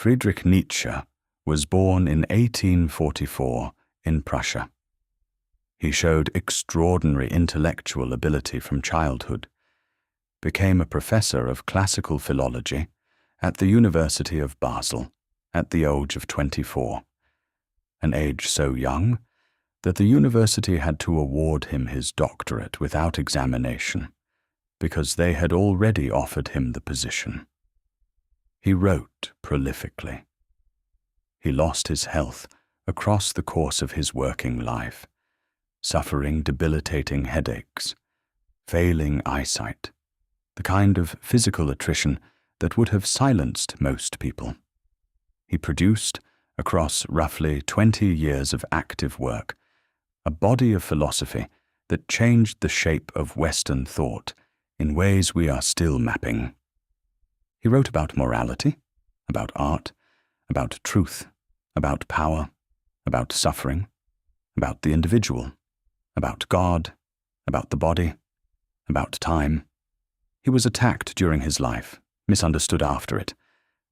Friedrich Nietzsche was born in 1844 in Prussia. He showed extraordinary intellectual ability from childhood, became a professor of classical philology at the University of Basel at the age of 24, an age so young that the university had to award him his doctorate without examination, because they had already offered him the position. He wrote prolifically. He lost his health across the course of his working life, suffering debilitating headaches, failing eyesight, the kind of physical attrition that would have silenced most people. He produced, across roughly 20 years of active work, a body of philosophy that changed the shape of Western thought in ways we are still mapping. He wrote about morality, about art, about truth, about power, about suffering, about the individual, about God, about the body, about time. He was attacked during his life, misunderstood after it,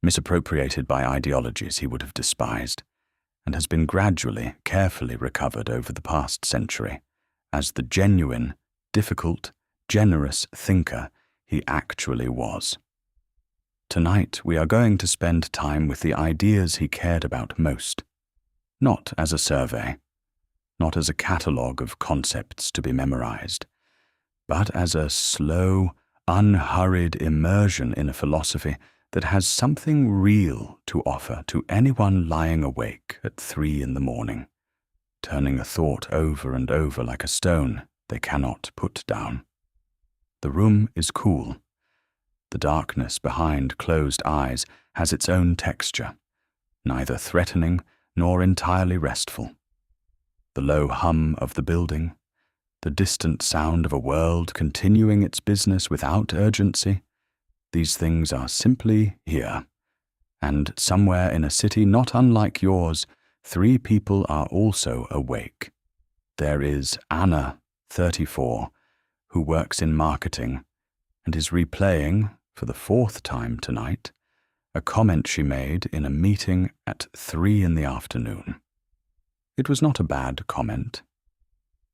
misappropriated by ideologies he would have despised, and has been gradually, carefully recovered over the past century as the genuine, difficult, generous thinker he actually was. Tonight we are going to spend time with the ideas he cared about most, not as a survey, not as a catalogue of concepts to be memorized, but as a slow, unhurried immersion in a philosophy that has something real to offer to anyone lying awake at 3 a.m, turning a thought over and over like a stone they cannot put down. The room is cool. The darkness behind closed eyes has its own texture, neither threatening nor entirely restful. The low hum of the building, the distant sound of a world continuing its business without urgency, these things are simply here. And somewhere in a city not unlike yours, 3 people are also awake. There is Anna, 34, who works in marketing and is replaying, for the 4th time tonight, a comment she made in a meeting at 3 p.m. It was not a bad comment.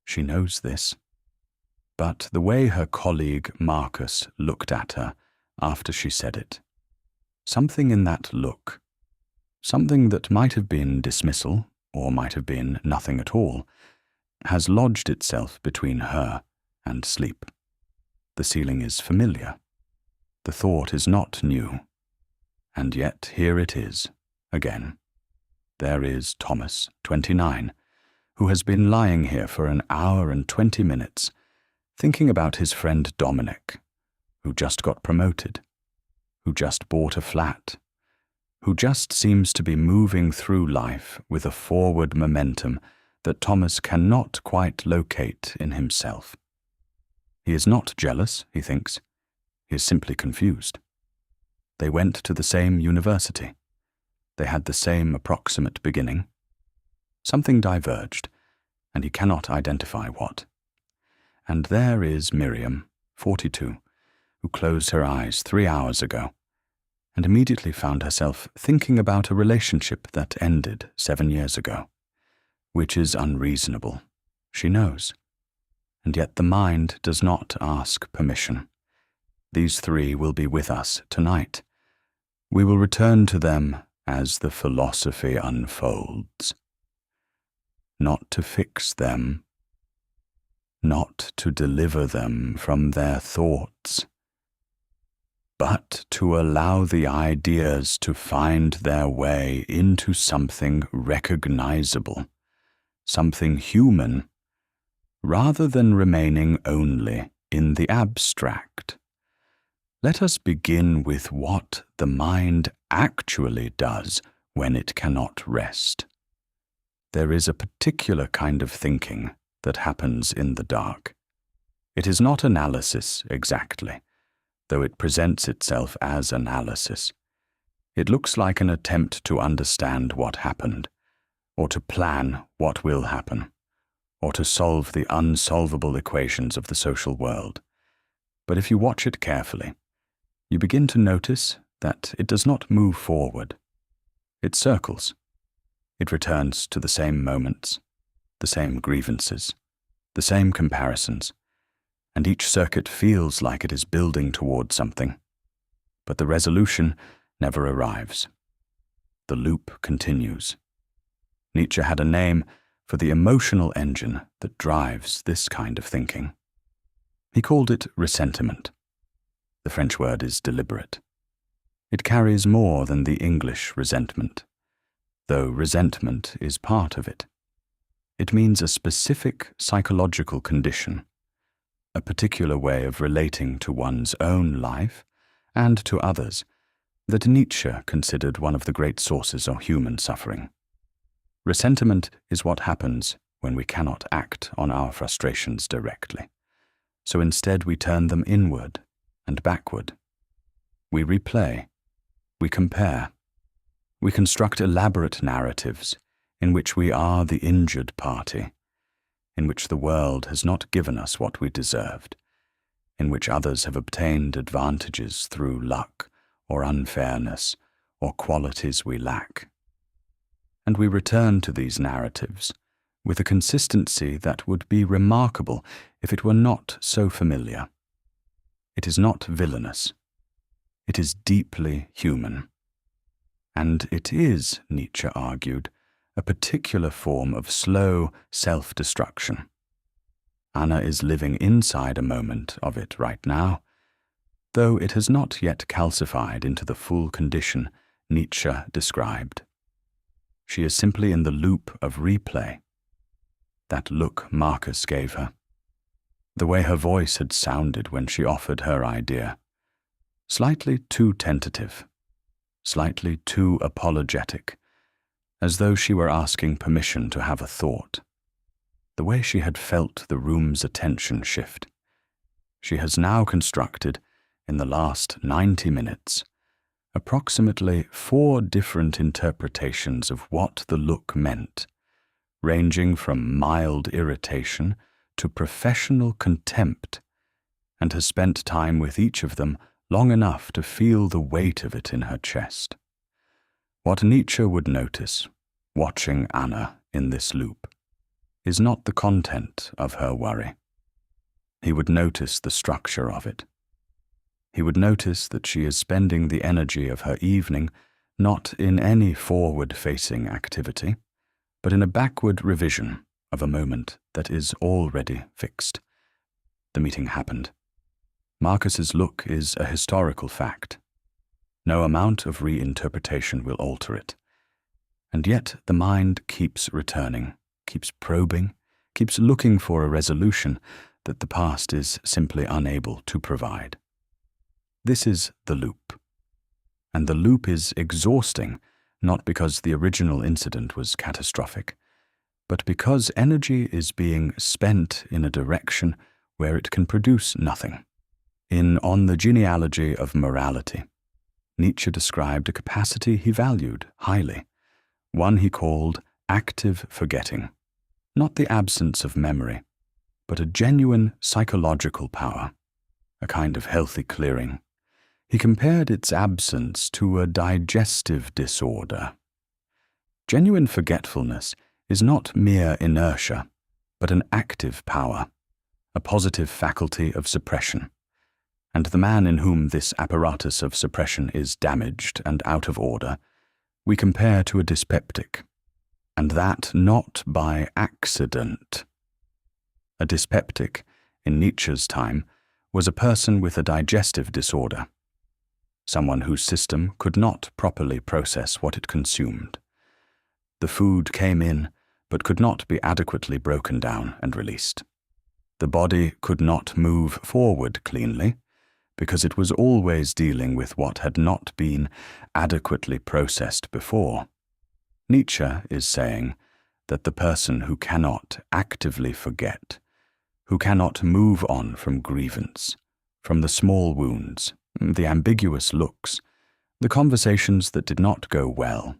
She knows this. But the way her colleague Marcus looked at her after she said it, something in that look, something that might have been dismissal or might have been nothing at all, has lodged itself between her and sleep. The ceiling is familiar. The thought is not new. And yet here it is, again. There is Thomas, 29, who has been lying here for an hour and 20 minutes, thinking about his friend Dominic, who just got promoted, who just bought a flat, who just seems to be moving through life with a forward momentum that Thomas cannot quite locate in himself. He is not jealous, he thinks. He is simply confused. They went to the same university. They had the same approximate beginning. Something diverged, and he cannot identify what. And there is Miriam, 42, who closed her eyes 3 hours ago, and immediately found herself thinking about a relationship that ended 7 years ago, which is unreasonable, she knows. And yet the mind does not ask permission. These 3 will be with us tonight. We will return to them as the philosophy unfolds. Not to fix them, not to deliver them from their thoughts, but to allow the ideas to find their way into something recognizable, something human, rather than remaining only in the abstract. Let us begin with what the mind actually does when it cannot rest. There is a particular kind of thinking that happens in the dark. It is not analysis exactly, though it presents itself as analysis. It looks like an attempt to understand what happened, or to plan what will happen, or to solve the unsolvable equations of the social world. But if you watch it carefully, you begin to notice that it does not move forward. It circles. It returns to the same moments, the same grievances, the same comparisons, and each circuit feels like it is building toward something. But the resolution never arrives. The loop continues. Nietzsche had a name for the emotional engine that drives this kind of thinking. He called it ressentiment. The French word is deliberate. It carries more than the English resentment, though resentment is part of it. It means a specific psychological condition, a particular way of relating to one's own life and to others that Nietzsche considered one of the great sources of human suffering. Ressentiment is what happens when we cannot act on our frustrations directly. So instead we turn them inward and backward. We replay. We compare. We construct elaborate narratives in which we are the injured party, in which the world has not given us what we deserved, in which others have obtained advantages through luck or unfairness or qualities we lack. And we return to these narratives with a consistency that would be remarkable if it were not so familiar. It is not villainous. It is deeply human. And it is, Nietzsche argued, a particular form of slow self-destruction. Anna is living inside a moment of it right now, though it has not yet calcified into the full condition Nietzsche described. She is simply in the loop of replay. That look Marcus gave her, the way her voice had sounded when she offered her idea, slightly too tentative, slightly too apologetic, as though she were asking permission to have a thought. The way she had felt the room's attention shift. She has now constructed, in the last 90 minutes, approximately 4 different interpretations of what the look meant, ranging from mild irritation to professional contempt, and has spent time with each of them long enough to feel the weight of it in her chest. What Nietzsche would notice, watching Anna in this loop, is not the content of her worry. He would notice the structure of it. He would notice that she is spending the energy of her evening not in any forward-facing activity, but in a backward revision of a moment that is already fixed. The meeting happened. Marcus's look is a historical fact. No amount of reinterpretation will alter it. And yet the mind keeps returning, keeps probing, keeps looking for a resolution that the past is simply unable to provide. This is the loop. And the loop is exhausting, not because the original incident was catastrophic, but because energy is being spent in a direction where it can produce nothing. On the genealogy of morality, Nietzsche described a capacity he valued highly, one he called active forgetting, not the absence of memory, but a genuine psychological power, a kind of healthy clearing. He compared its absence to a digestive disorder. Genuine forgetfulness is not mere inertia, but an active power, a positive faculty of suppression. And the man in whom this apparatus of suppression is damaged and out of order, we compare to a dyspeptic, and that not by accident. A dyspeptic, in Nietzsche's time, was a person with a digestive disorder, someone whose system could not properly process what it consumed. The food came in, but could not be adequately broken down and released. The body could not move forward cleanly, because it was always dealing with what had not been adequately processed before. Nietzsche is saying that the person who cannot actively forget, who cannot move on from grievance, from the small wounds, the ambiguous looks, the conversations that did not go well,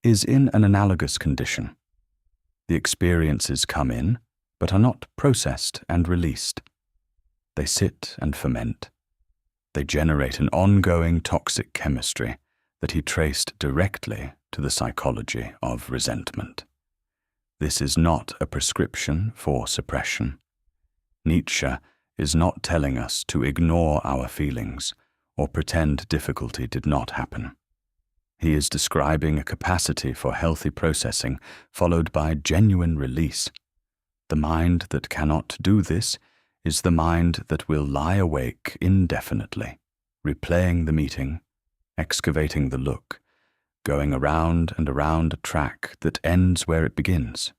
is in an analogous condition. The experiences come in, but are not processed and released. They sit and ferment. They generate an ongoing toxic chemistry that he traced directly to the psychology of resentment. This is not a prescription for suppression. Nietzsche is not telling us to ignore our feelings or pretend difficulty did not happen. He is describing a capacity for healthy processing followed by genuine release. The mind that cannot do this is the mind that will lie awake indefinitely, replaying the meeting, excavating the look, going around and around a track that ends where it begins.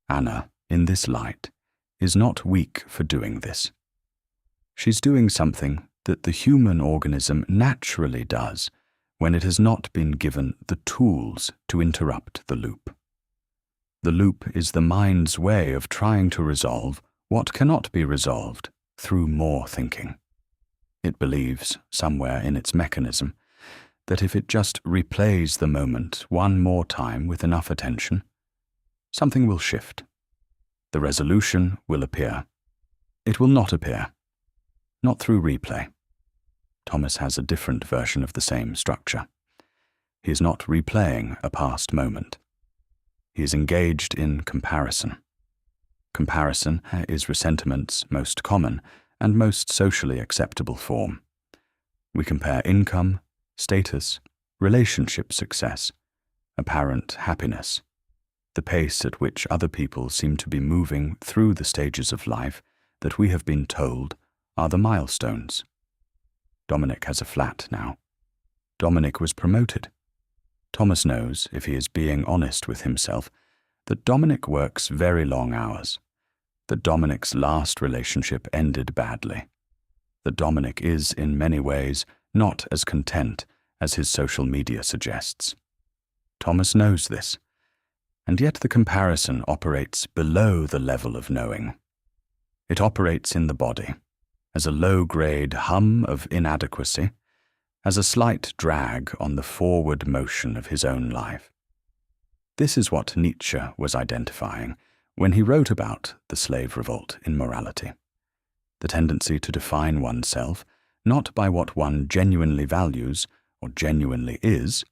Anna, in this light, is not weak for doing this. She's doing something that the human organism naturally does when it has not been given the tools to interrupt the loop. The loop is the mind's way of trying to resolve what cannot be resolved through more thinking. It believes, somewhere in its mechanism, that if it just replays the moment one more time with enough attention, something will shift. The resolution will appear. It will not appear. Not through replay. Thomas has a different version of the same structure. He is not replaying a past moment. He is engaged in comparison. Comparison is ressentiment's most common and most socially acceptable form. We compare income, status, relationship success, apparent happiness, the pace at which other people seem to be moving through the stages of life that we have been told are the milestones. Dominic has a flat now. Dominic was promoted. Thomas knows, if he is being honest with himself, that Dominic works very long hours, that Dominic's last relationship ended badly, that Dominic is, in many ways, not as content as his social media suggests. Thomas knows this, and yet the comparison operates below the level of knowing. It operates in the body, as a low-grade hum of inadequacy, as a slight drag on the forward motion of his own life. This is what Nietzsche was identifying when he wrote about the slave revolt in morality, the tendency to define oneself not by what one genuinely values or genuinely is,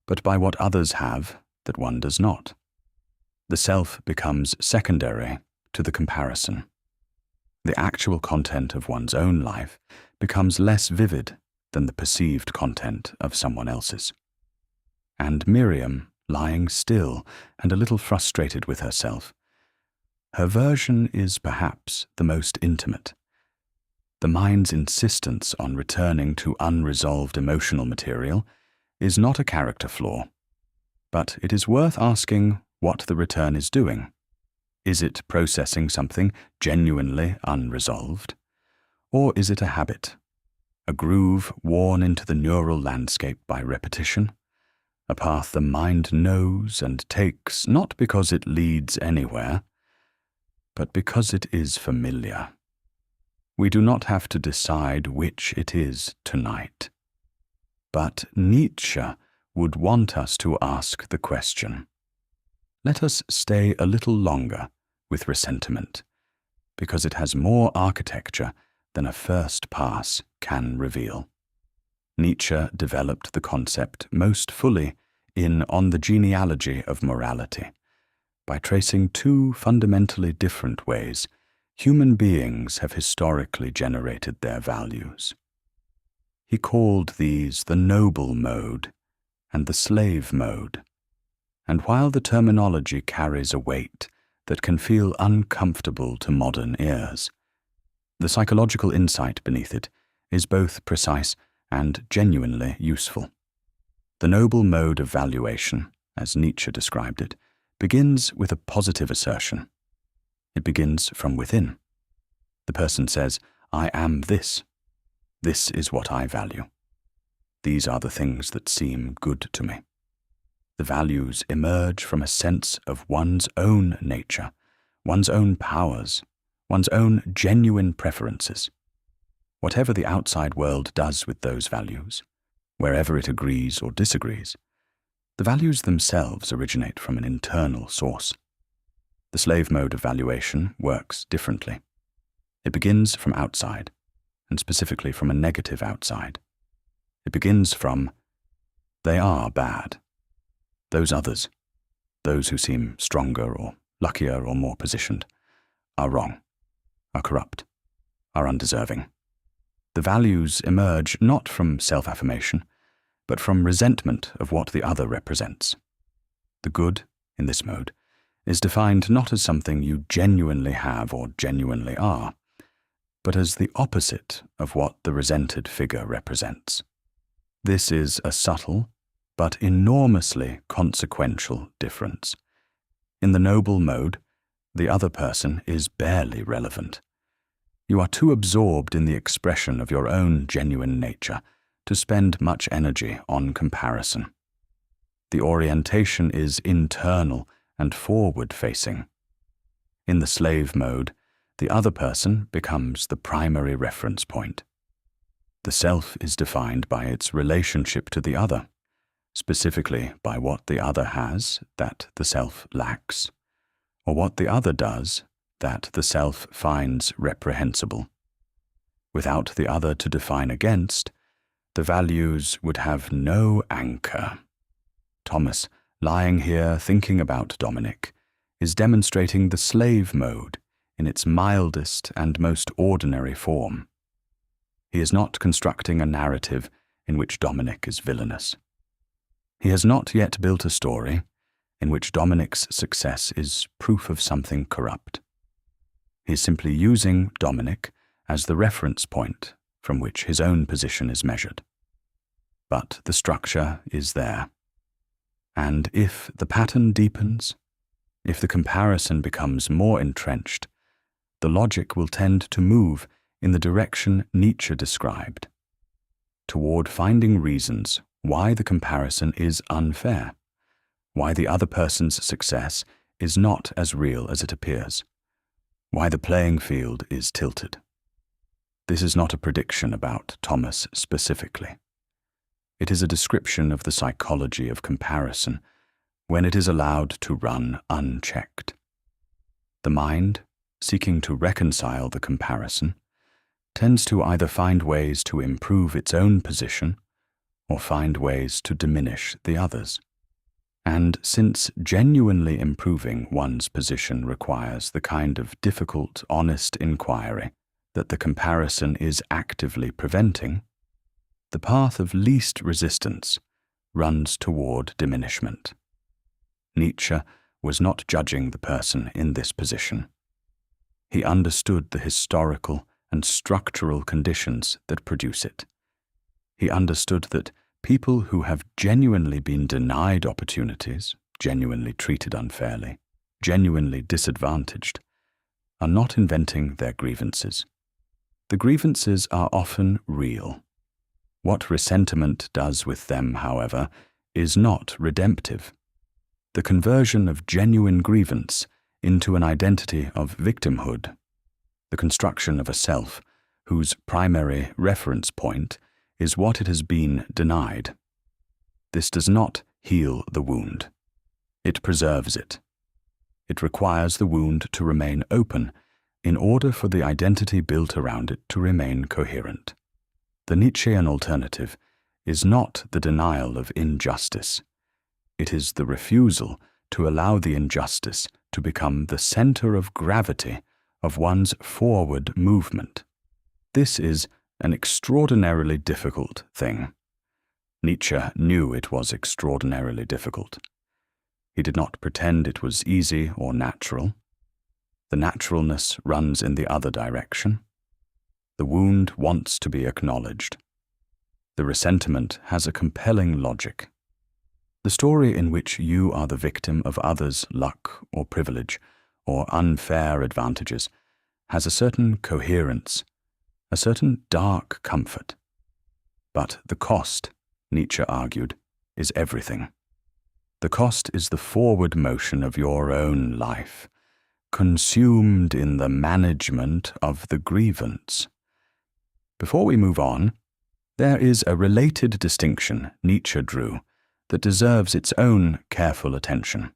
but by what others have that one does not. The self becomes secondary to the comparison. The actual content of one's own life becomes less vivid than the perceived content of someone else's. And Miriam, lying still and a little frustrated with herself, her version is perhaps the most intimate. The mind's insistence on returning to unresolved emotional material is not a character flaw, but it is worth asking what the return is doing. Is it processing something genuinely unresolved? Or is it a habit, a groove worn into the neural landscape by repetition, a path the mind knows and takes not because it leads anywhere, but because it is familiar? We do not have to decide which it is tonight. But Nietzsche would want us to ask the question. Let us stay a little longer with ressentiment, because it has more architecture than a first pass can reveal. Nietzsche developed the concept most fully in On the Genealogy of Morality, by tracing two fundamentally different ways human beings have historically generated their values. He called these the noble mode and the slave mode, and while the terminology carries a weight that can feel uncomfortable to modern ears, the psychological insight beneath it is both precise and genuinely useful. The noble mode of valuation, as Nietzsche described it, begins with a positive assertion. It begins from within. The person says, I am this. This is what I value. These are the things that seem good to me. The values emerge from a sense of one's own nature, one's own powers, one's own genuine preferences. Whatever the outside world does with those values, wherever it agrees or disagrees, the values themselves originate from an internal source. The slave mode of valuation works differently. It begins from outside, and specifically from a negative outside. It begins from, They are bad. Those others, those who seem stronger or luckier or more positioned, are wrong, are corrupt, are undeserving. The values emerge not from self-affirmation, but from resentment of what the other represents. The good, in this mode, is defined not as something you genuinely have or genuinely are, but as the opposite of what the resented figure represents. This is a subtle, but enormously consequential difference. In the noble mode, the other person is barely relevant. You are too absorbed in the expression of your own genuine nature to spend much energy on comparison. The orientation is internal and forward-facing. In the slave mode, the other person becomes the primary reference point. The self is defined by its relationship to the other, specifically by what the other has that the self lacks, or what the other does that the self finds reprehensible. Without the other to define against, the values would have no anchor. Thomas, lying here thinking about Dominic, is demonstrating the slave mode in its mildest and most ordinary form. He is not constructing a narrative in which Dominic is villainous. He has not yet built a story in which Dominic's success is proof of something corrupt. He is simply using Dominic as the reference point from which his own position is measured. But the structure is there. And if the pattern deepens, if the comparison becomes more entrenched, the logic will tend to move in the direction Nietzsche described, toward finding reasons why the comparison is unfair, why the other person's success is not as real as it appears, why the playing field is tilted. This is not a prediction about Thomas specifically. It is a description of the psychology of comparison when it is allowed to run unchecked. The mind, seeking to reconcile the comparison, tends to either find ways to improve its own position or find ways to diminish the other's. And since genuinely improving one's position requires the kind of difficult, honest inquiry that the comparison is actively preventing, the path of least resistance runs toward diminishment. Nietzsche was not judging the person in this position. He understood the historical and structural conditions that produce it. He understood that people who have genuinely been denied opportunities, genuinely treated unfairly, genuinely disadvantaged, are not inventing their grievances. The grievances are often real. What ressentiment does with them, however, is not redemptive. The conversion of genuine grievance into an identity of victimhood, the construction of a self whose primary reference point is what it has been denied. This does not heal the wound. It preserves it. It requires the wound to remain open in order for the identity built around it to remain coherent. The Nietzschean alternative is not the denial of injustice. It is the refusal to allow the injustice to become the center of gravity of one's forward movement. This is an extraordinarily difficult thing. Nietzsche knew it was extraordinarily difficult. He did not pretend it was easy or natural. The naturalness runs in the other direction. The wound wants to be acknowledged. The ressentiment has a compelling logic. The story in which you are the victim of others' luck or privilege or unfair advantages has a certain coherence, a certain dark comfort. But the cost, Nietzsche argued, is everything. The cost is the forward motion of your own life, consumed in the management of the grievance. Before we move on, there is a related distinction Nietzsche drew that deserves its own careful attention,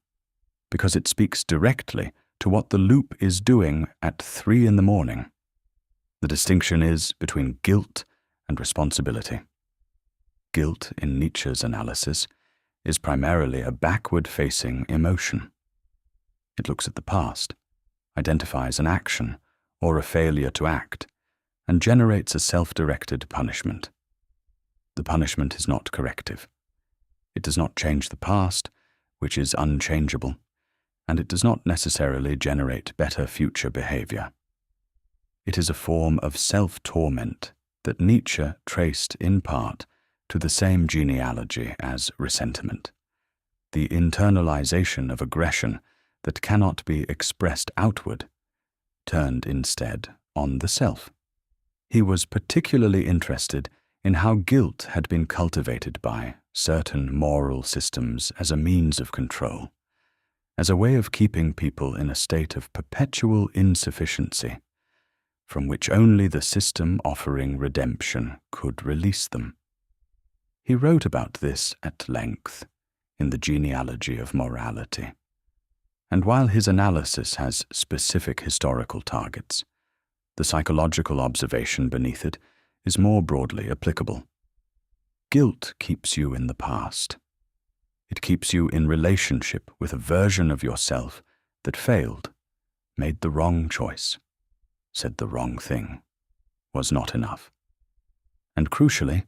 because it speaks directly to what the loop is doing at 3 a.m. The distinction is between guilt and responsibility. Guilt, in Nietzsche's analysis, is primarily a backward-facing emotion. It looks at the past, identifies an action or a failure to act, and generates a self-directed punishment. The punishment is not corrective. It does not change the past, which is unchangeable, and it does not necessarily generate better future behavior. It is a form of self-torment that Nietzsche traced in part to the same genealogy as ressentiment, the internalization of aggression that cannot be expressed outward, turned instead on the self. He was particularly interested in how guilt had been cultivated by certain moral systems as a means of control, as a way of keeping people in a state of perpetual insufficiency, from which only the system offering redemption could release them. He wrote about this at length in The Genealogy of Morality. And while his analysis has specific historical targets, the psychological observation beneath it is more broadly applicable. Guilt keeps you in the past. It keeps you in relationship with a version of yourself that failed, made the wrong choice, said the wrong thing, was not enough. And crucially,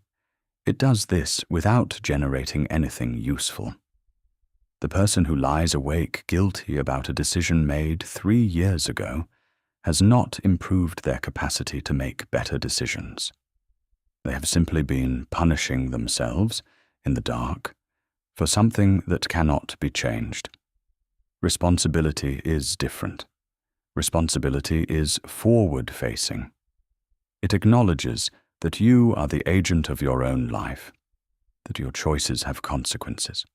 it does this without generating anything useful. The person who lies awake guilty about a decision made 3 years ago has not improved their capacity to make better decisions. They have simply been punishing themselves in the dark for something that cannot be changed. Responsibility is different. Responsibility is forward-facing. It acknowledges that you are the agent of your own life, that your choices have consequences,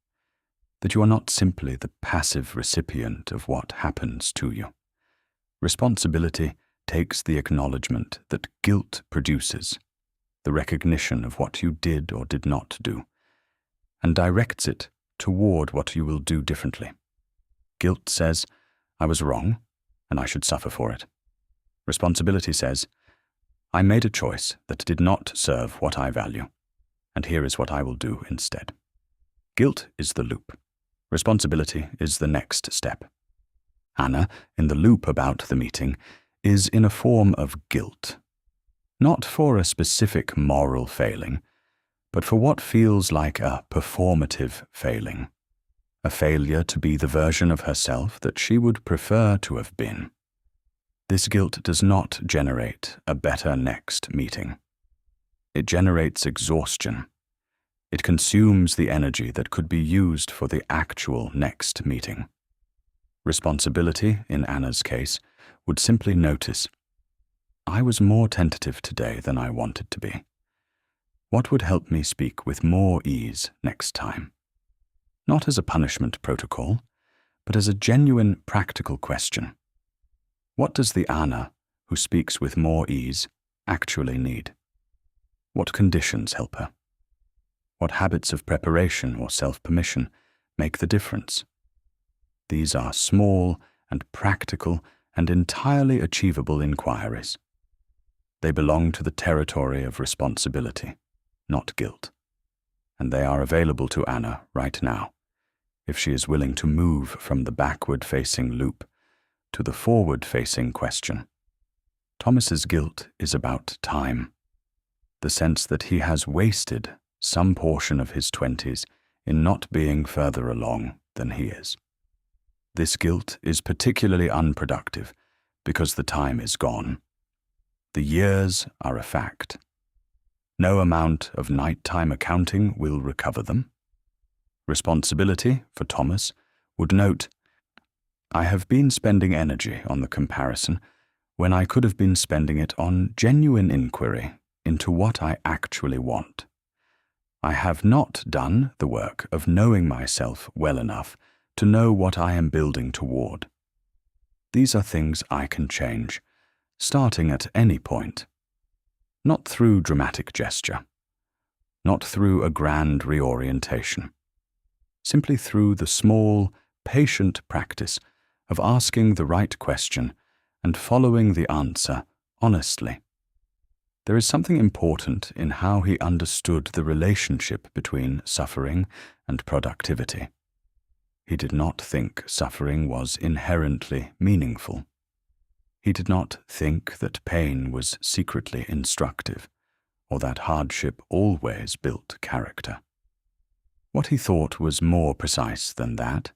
that you are not simply the passive recipient of what happens to you. Responsibility takes the acknowledgement that guilt produces, the recognition of what you did or did not do, and directs it toward what you will do differently. Guilt says, I was wrong, and I should suffer for it. Responsibility says, I made a choice that did not serve what I value, and here is what I will do instead. Guilt is the loop. Responsibility is the next step. Anna, in the loop about the meeting, is in a form of guilt, not for a specific moral failing, but for what feels like a performative failing, a failure to be the version of herself that she would prefer to have been. This guilt does not generate a better next meeting. It generates exhaustion. It consumes the energy that could be used for the actual next meeting. Responsibility, in Anna's case, would simply notice, I was more tentative today than I wanted to be. What would help me speak with more ease next time? Not as a punishment protocol, but as a genuine practical question. What does the Anna, who speaks with more ease, actually need? What conditions help her? What habits of preparation or self-permission make the difference? These are small and practical and entirely achievable inquiries. They belong to the territory of responsibility, not guilt, and they are available to Anna right now, if she is willing to move from the backward-facing loop to the forward-facing question. Thomas's guilt is about time, the sense that he has wasted some portion of his 20s in not being further along than he is. This guilt is particularly unproductive because the time is gone. The years are a fact. No amount of nighttime accounting will recover them. Responsibility, for Thomas, would note, I have been spending energy on the comparison when I could have been spending it on genuine inquiry into what I actually want. I have not done the work of knowing myself well enough to know what I am building toward. These are things I can change, starting at any point. Not through dramatic gesture, not through a grand reorientation, simply through the small, patient practice of asking the right question and following the answer honestly. there is something important in how he understood the relationship between suffering and productivity. He did not think suffering was inherently meaningful. He did not think that pain was secretly instructive, or that hardship always built character. What he thought was more precise than that.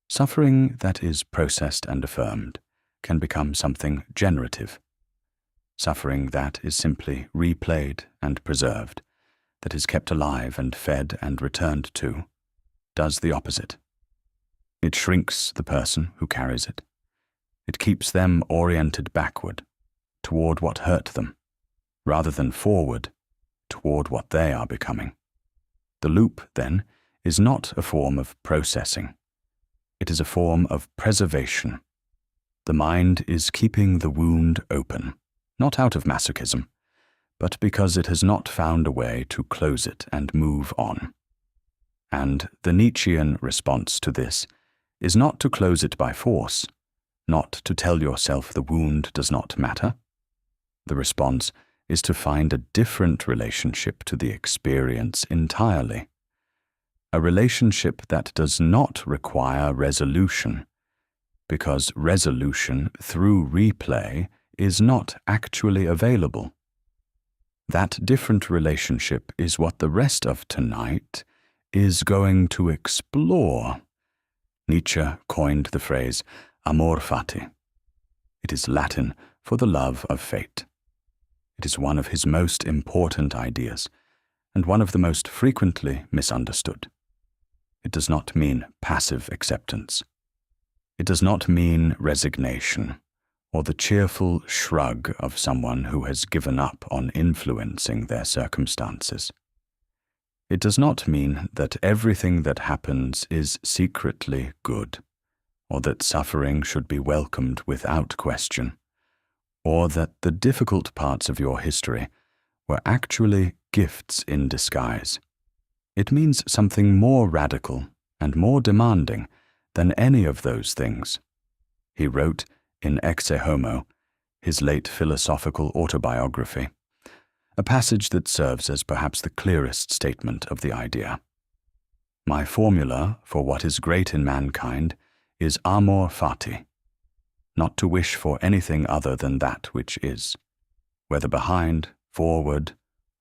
Suffering that is processed and affirmed can become something generative. Suffering that is simply replayed and preserved, that is kept alive and fed and returned to, does the opposite. It shrinks the person who carries it. It keeps them oriented backward, toward what hurt them, rather than forward, toward what they are becoming. The loop, then, is not a form of processing. It is a form of preservation. The mind is keeping the wound open, not out of masochism, but because it has not found a way to close it and move on. And the Nietzschean response to this is not to close it by force, not to tell yourself the wound does not matter. The response is to find a different relationship to the experience entirely. A relationship that does not require resolution, because resolution through replay is not actually available. That different relationship is what the rest of tonight is going to explore. Nietzsche coined the phrase amor fati. It is Latin for the love of fate. It is one of his most important ideas, and one of the most frequently misunderstood. It does not mean passive acceptance. It does not mean resignation, or the cheerful shrug of someone who has given up on influencing their circumstances. It does not mean that everything that happens is secretly good, or that suffering should be welcomed without question, or that the difficult parts of your history were actually gifts in disguise. It means something more radical and more demanding than any of those things. He wrote in Exe Homo, his late philosophical autobiography, a passage that serves as perhaps the clearest statement of the idea. My formula for what is great in mankind is amor fati, not to wish for anything other than that which is, whether behind, forward,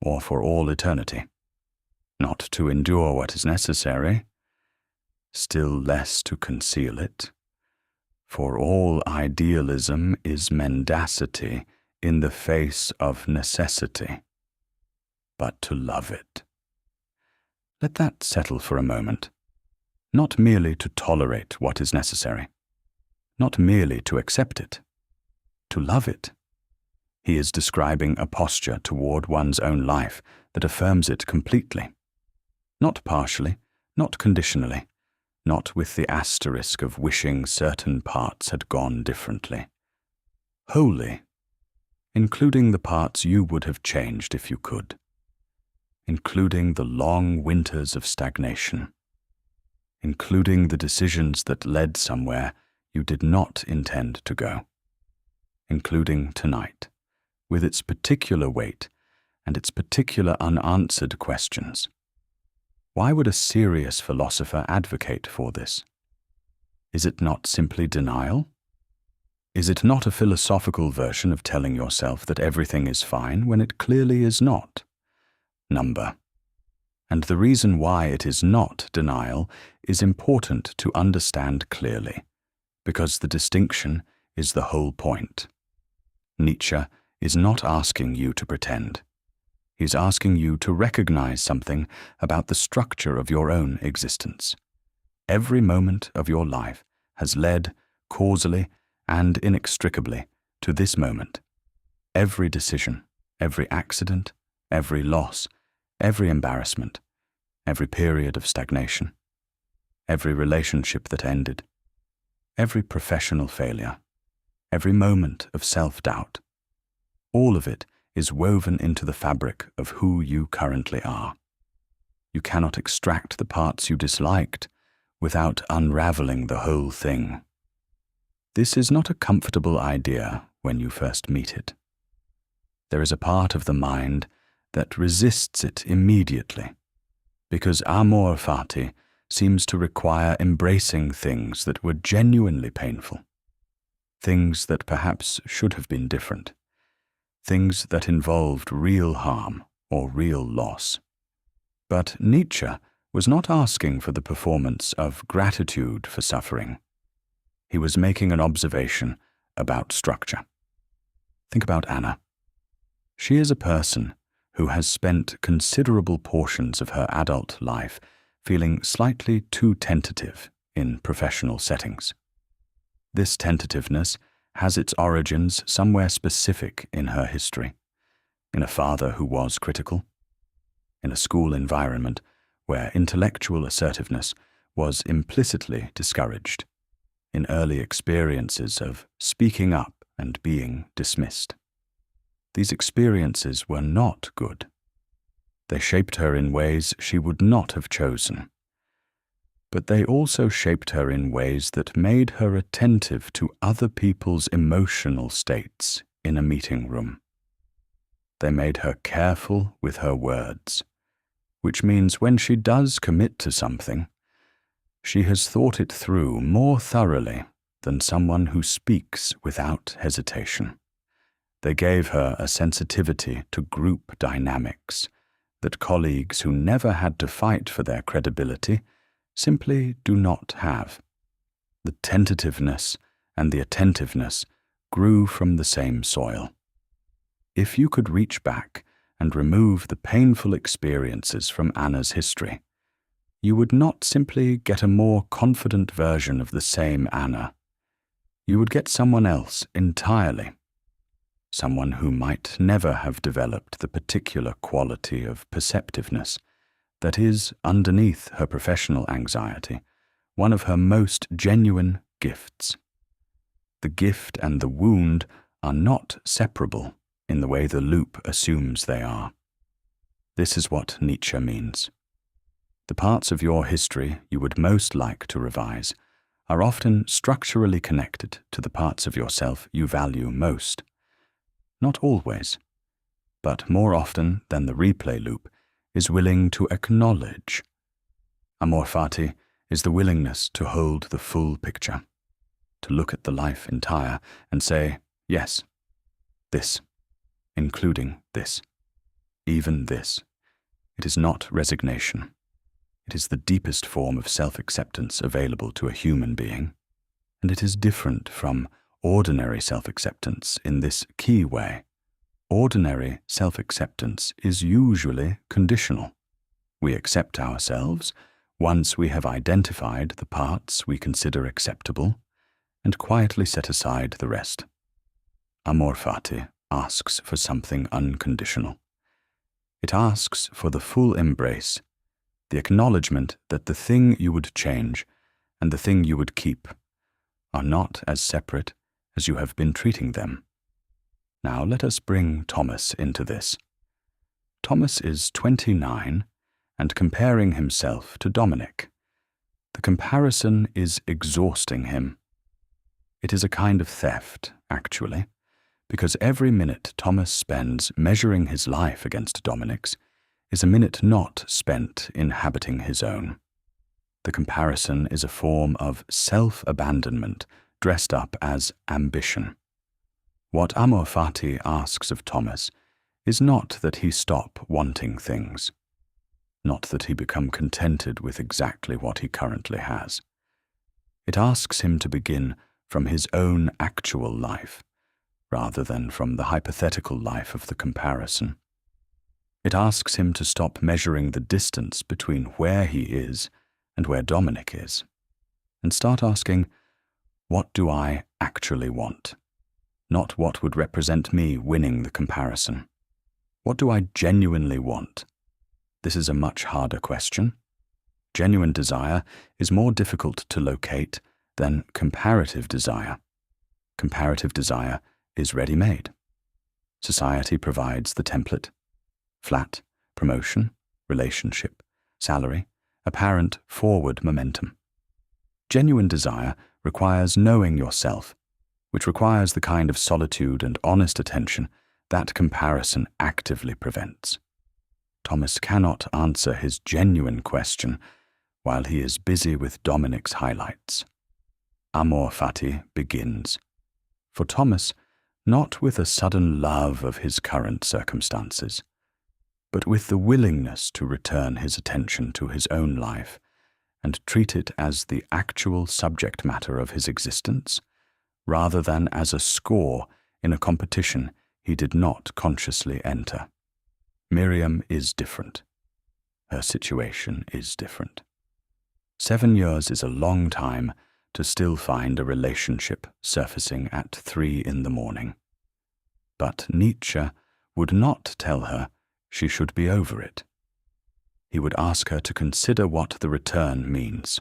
or for all eternity. Not to endure what is necessary, still less to conceal it, for all idealism is mendacity in the face of necessity, but to love it. Let that settle for a moment. Not merely to tolerate what is necessary, not merely to accept it, to love it. He is describing a posture toward one's own life that affirms it completely, not partially, not conditionally, not with the asterisk of wishing certain parts had gone differently. Wholly, including the parts you would have changed if you could, including the long winters of stagnation, including the decisions that led somewhere you did not intend to go, including tonight, with its particular weight and its particular unanswered questions. Why would a serious philosopher advocate for this? Is it not simply denial? Is it not a philosophical version of telling yourself that everything is fine when it clearly is not? Number. And the reason why it is not denial is important to understand clearly, because the distinction is the whole point. Nietzsche is not asking you to pretend. He's asking you to recognize something about the structure of your own existence. Every moment of your life has led, causally and inextricably, to this moment. Every decision, every accident, every loss, every embarrassment, every period of stagnation, every relationship that ended, every professional failure, every moment of self-doubt, all of it is woven into the fabric of who you currently are. You cannot extract the parts you disliked without unraveling the whole thing. This is not a comfortable idea when you first meet it. There is a part of the mind that resists it immediately, because amor fati seems to require embracing things that were genuinely painful, things that perhaps should have been different, things that involved real harm or real loss. But Nietzsche was not asking for the performance of gratitude for suffering. He was making an observation about structure. Think about Anna. She is a person who has spent considerable portions of her adult life feeling slightly too tentative in professional settings. This tentativeness has its origins somewhere specific in her history, in a father who was critical, in a school environment where intellectual assertiveness was implicitly discouraged, in early experiences of speaking up and being dismissed. These experiences were not good. They shaped her in ways she would not have chosen. But they also shaped her in ways that made her attentive to other people's emotional states in a meeting room. They made her careful with her words, which means when she does commit to something, she has thought it through more thoroughly than someone who speaks without hesitation. They gave her a sensitivity to group dynamics that colleagues who never had to fight for their credibility simply do not have. The tentativeness and the attentiveness grew from the same soil. If you could reach back and remove the painful experiences from Anna's history, you would not simply get a more confident version of the same Anna. You would get someone else entirely. Someone who might never have developed the particular quality of perceptiveness that is, underneath her professional anxiety, one of her most genuine gifts. The gift and the wound are not separable in the way the loop assumes they are. This is what Nietzsche means. The parts of your history you would most like to revise are often structurally connected to the parts of yourself you value most. Not always, but more often than the replay loop is willing to acknowledge. Amor fati is the willingness to hold the full picture, to look at the life entire and say, yes, this, including this, even this. It is not resignation. It is the deepest form of self-acceptance available to a human being, and it is different from ordinary self-acceptance in this key way. Ordinary self-acceptance is usually conditional. We accept ourselves once we have identified the parts we consider acceptable and quietly set aside the rest. Amor fati asks for something unconditional. It asks for the full embrace, the acknowledgement that the thing you would change and the thing you would keep are not as separate as you have been treating them. Now let us bring Thomas into this. Thomas is 29 and comparing himself to Dominic. The comparison is exhausting him. It is a kind of theft, actually, because every minute Thomas spends measuring his life against Dominic's is a minute not spent inhabiting his own. The comparison is a form of self-abandonment dressed up as ambition. What amor fati asks of Thomas is not that he stop wanting things, not that he become contented with exactly what he currently has. It asks him to begin from his own actual life, rather than from the hypothetical life of the comparison. It asks him to stop measuring the distance between where he is and where Dominic is, and start asking, what do I actually want? Not what would represent me winning the comparison. What do I genuinely want? This is a much harder question. Genuine desire is more difficult to locate than comparative desire. Comparative desire is ready-made. Society provides the template. Flat, promotion, relationship, salary, apparent forward momentum. Genuine desire requires knowing yourself, which requires the kind of solitude and honest attention that comparison actively prevents. Thomas cannot answer his genuine question while he is busy with Dominic's highlights. Amor fati begins, for Thomas, not with a sudden love of his current circumstances, but with the willingness to return his attention to his own life and treat it as the actual subject matter of his existence, rather than as a score in a competition he did not consciously enter. Miriam is different. Her situation is different. 7 years is a long time to still find a relationship surfacing at 3 in the morning. But Nietzsche would not tell her she should be over it. He would ask her to consider what the return means.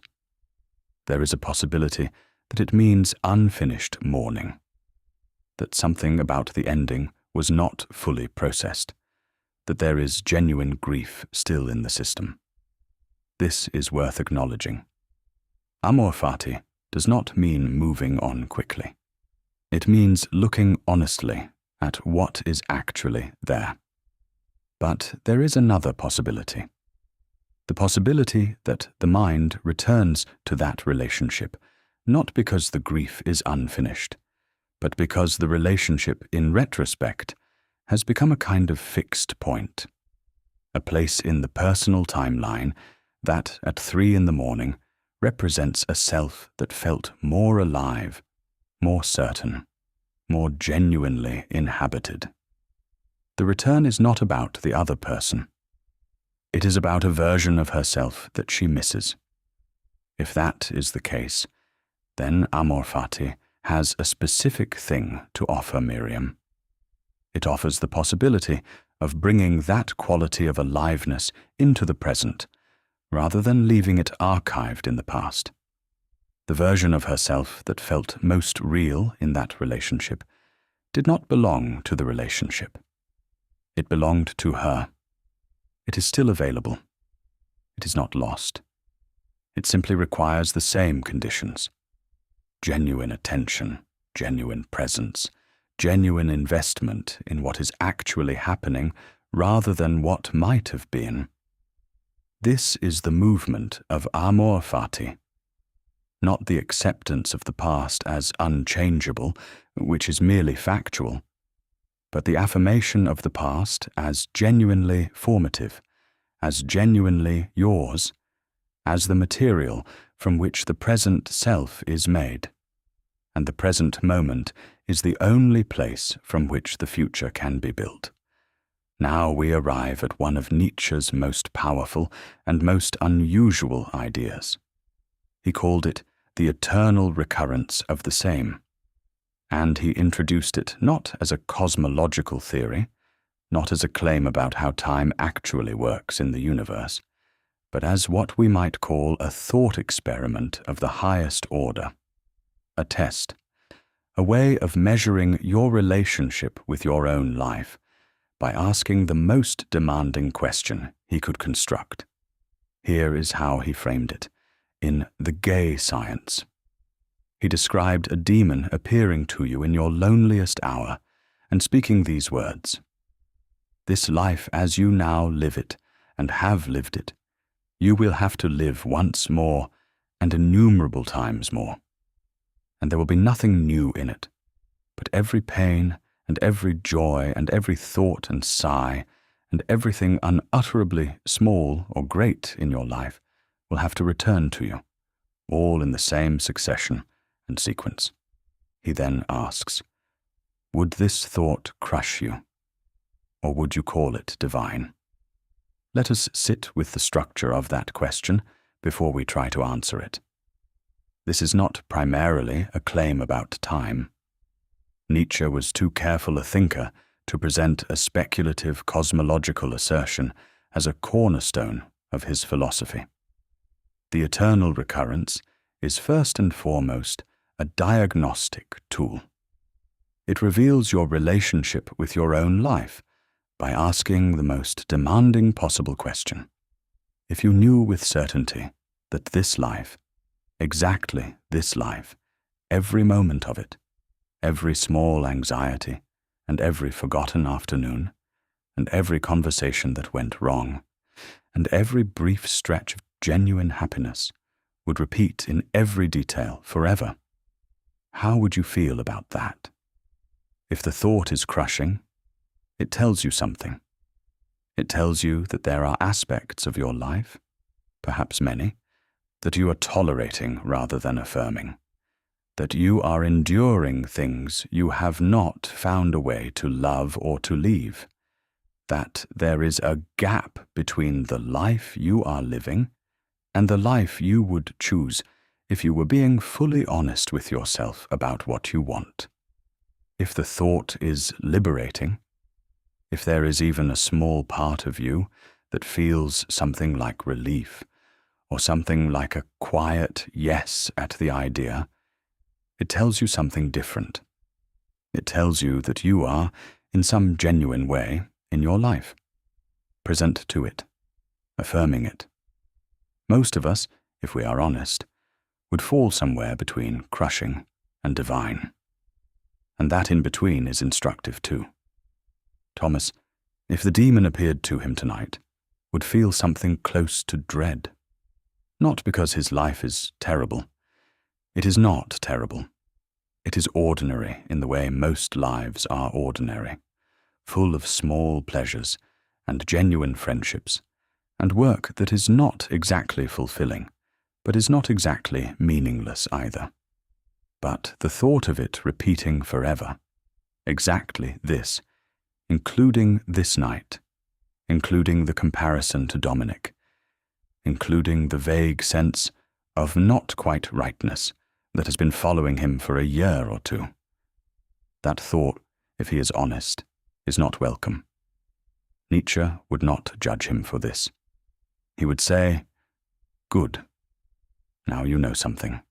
There is a possibility that it means unfinished mourning, that something about the ending was not fully processed, that there is genuine grief still in the system. This is worth acknowledging. Amor fati does not mean moving on quickly. It means looking honestly at what is actually there. But there is another possibility. The possibility that the mind returns to that relationship, not because the grief is unfinished, but because the relationship, in retrospect, has become a kind of fixed point, a place in the personal timeline that, at 3 in the morning, represents a self that felt more alive, more certain, more genuinely inhabited. The return is not about the other person. It is about a version of herself that she misses. If that is the case, then Amor fati has a specific thing to offer Miriam. It offers the possibility of bringing that quality of aliveness into the present, rather than leaving it archived in the past. The version of herself that felt most real in that relationship did not belong to the relationship. It belonged to her. It is still available. It is not lost. It simply requires the same conditions: genuine attention, genuine presence, genuine investment in what is actually happening rather than what might have been. This is the movement of amor fati, not the acceptance of the past as unchangeable, which is merely factual, but the affirmation of the past as genuinely formative, as genuinely yours, as the material from which the present self is made, and the present moment is the only place from which the future can be built. Now we arrive at one of Nietzsche's most powerful and most unusual ideas. He called it the eternal recurrence of the same, and he introduced it not as a cosmological theory, not as a claim about how time actually works in the universe, but as what we might call a thought experiment of the highest order, a test, a way of measuring your relationship with your own life by asking the most demanding question he could construct. Here is how he framed it, in The Gay Science. He described a demon appearing to you in your loneliest hour and speaking these words: "This life as you now live it, and have lived it, you will have to live once more and innumerable times more. And there will be nothing new in it, but every pain and every joy and every thought and sigh and everything unutterably small or great in your life will have to return to you, all in the same succession and sequence." He then asks, would this thought crush you, or would you call it divine? Let us sit with the structure of that question before we try to answer it. This is not primarily a claim about time. Nietzsche was too careful a thinker to present a speculative cosmological assertion as a cornerstone of his philosophy. The eternal recurrence is first and foremost a diagnostic tool. It reveals your relationship with your own life by asking the most demanding possible question. If you knew with certainty that this life, exactly this life, every moment of it, every small anxiety and every forgotten afternoon, and every conversation that went wrong, and every brief stretch of genuine happiness would repeat in every detail forever, how would you feel about that? If the thought is crushing, it tells you something. It tells you that there are aspects of your life, perhaps many, that you are tolerating rather than affirming, that you are enduring things you have not found a way to love or to leave, that there is a gap between the life you are living and the life you would choose if you were being fully honest with yourself about what you want. If the thought is liberating, if there is even a small part of you that feels something like relief, or something like a quiet yes at the idea, it tells you something different. It tells you that you are, in some genuine way, in your life, present to it, affirming it. Most of us, if we are honest, would fall somewhere between crushing and divine. And that in between is instructive too. Thomas, if the demon appeared to him tonight, would feel something close to dread. Not because his life is terrible. It is not terrible. It is ordinary in the way most lives are ordinary, full of small pleasures and genuine friendships, and work that is not exactly fulfilling, but is not exactly meaningless either. But the thought of it repeating forever, exactly this, including this night, including the comparison to Dominic, including the vague sense of not quite rightness that has been following him for a year or two. That thought, if he is honest, is not welcome. Nietzsche would not judge him for this. He would say, "Good. Now you know something."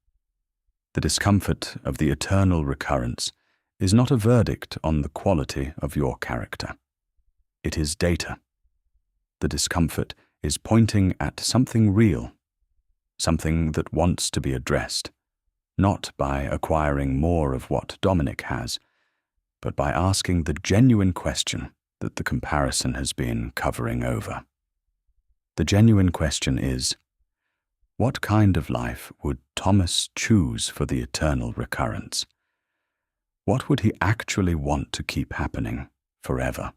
The discomfort of the eternal recurrence is not a verdict on the quality of your character. It is data. The discomfort is pointing at something real, something that wants to be addressed, not by acquiring more of what Dominic has, but by asking the genuine question that the comparison has been covering over. The genuine question is, what kind of life would Thomas choose for the eternal recurrence? What would he actually want to keep happening forever?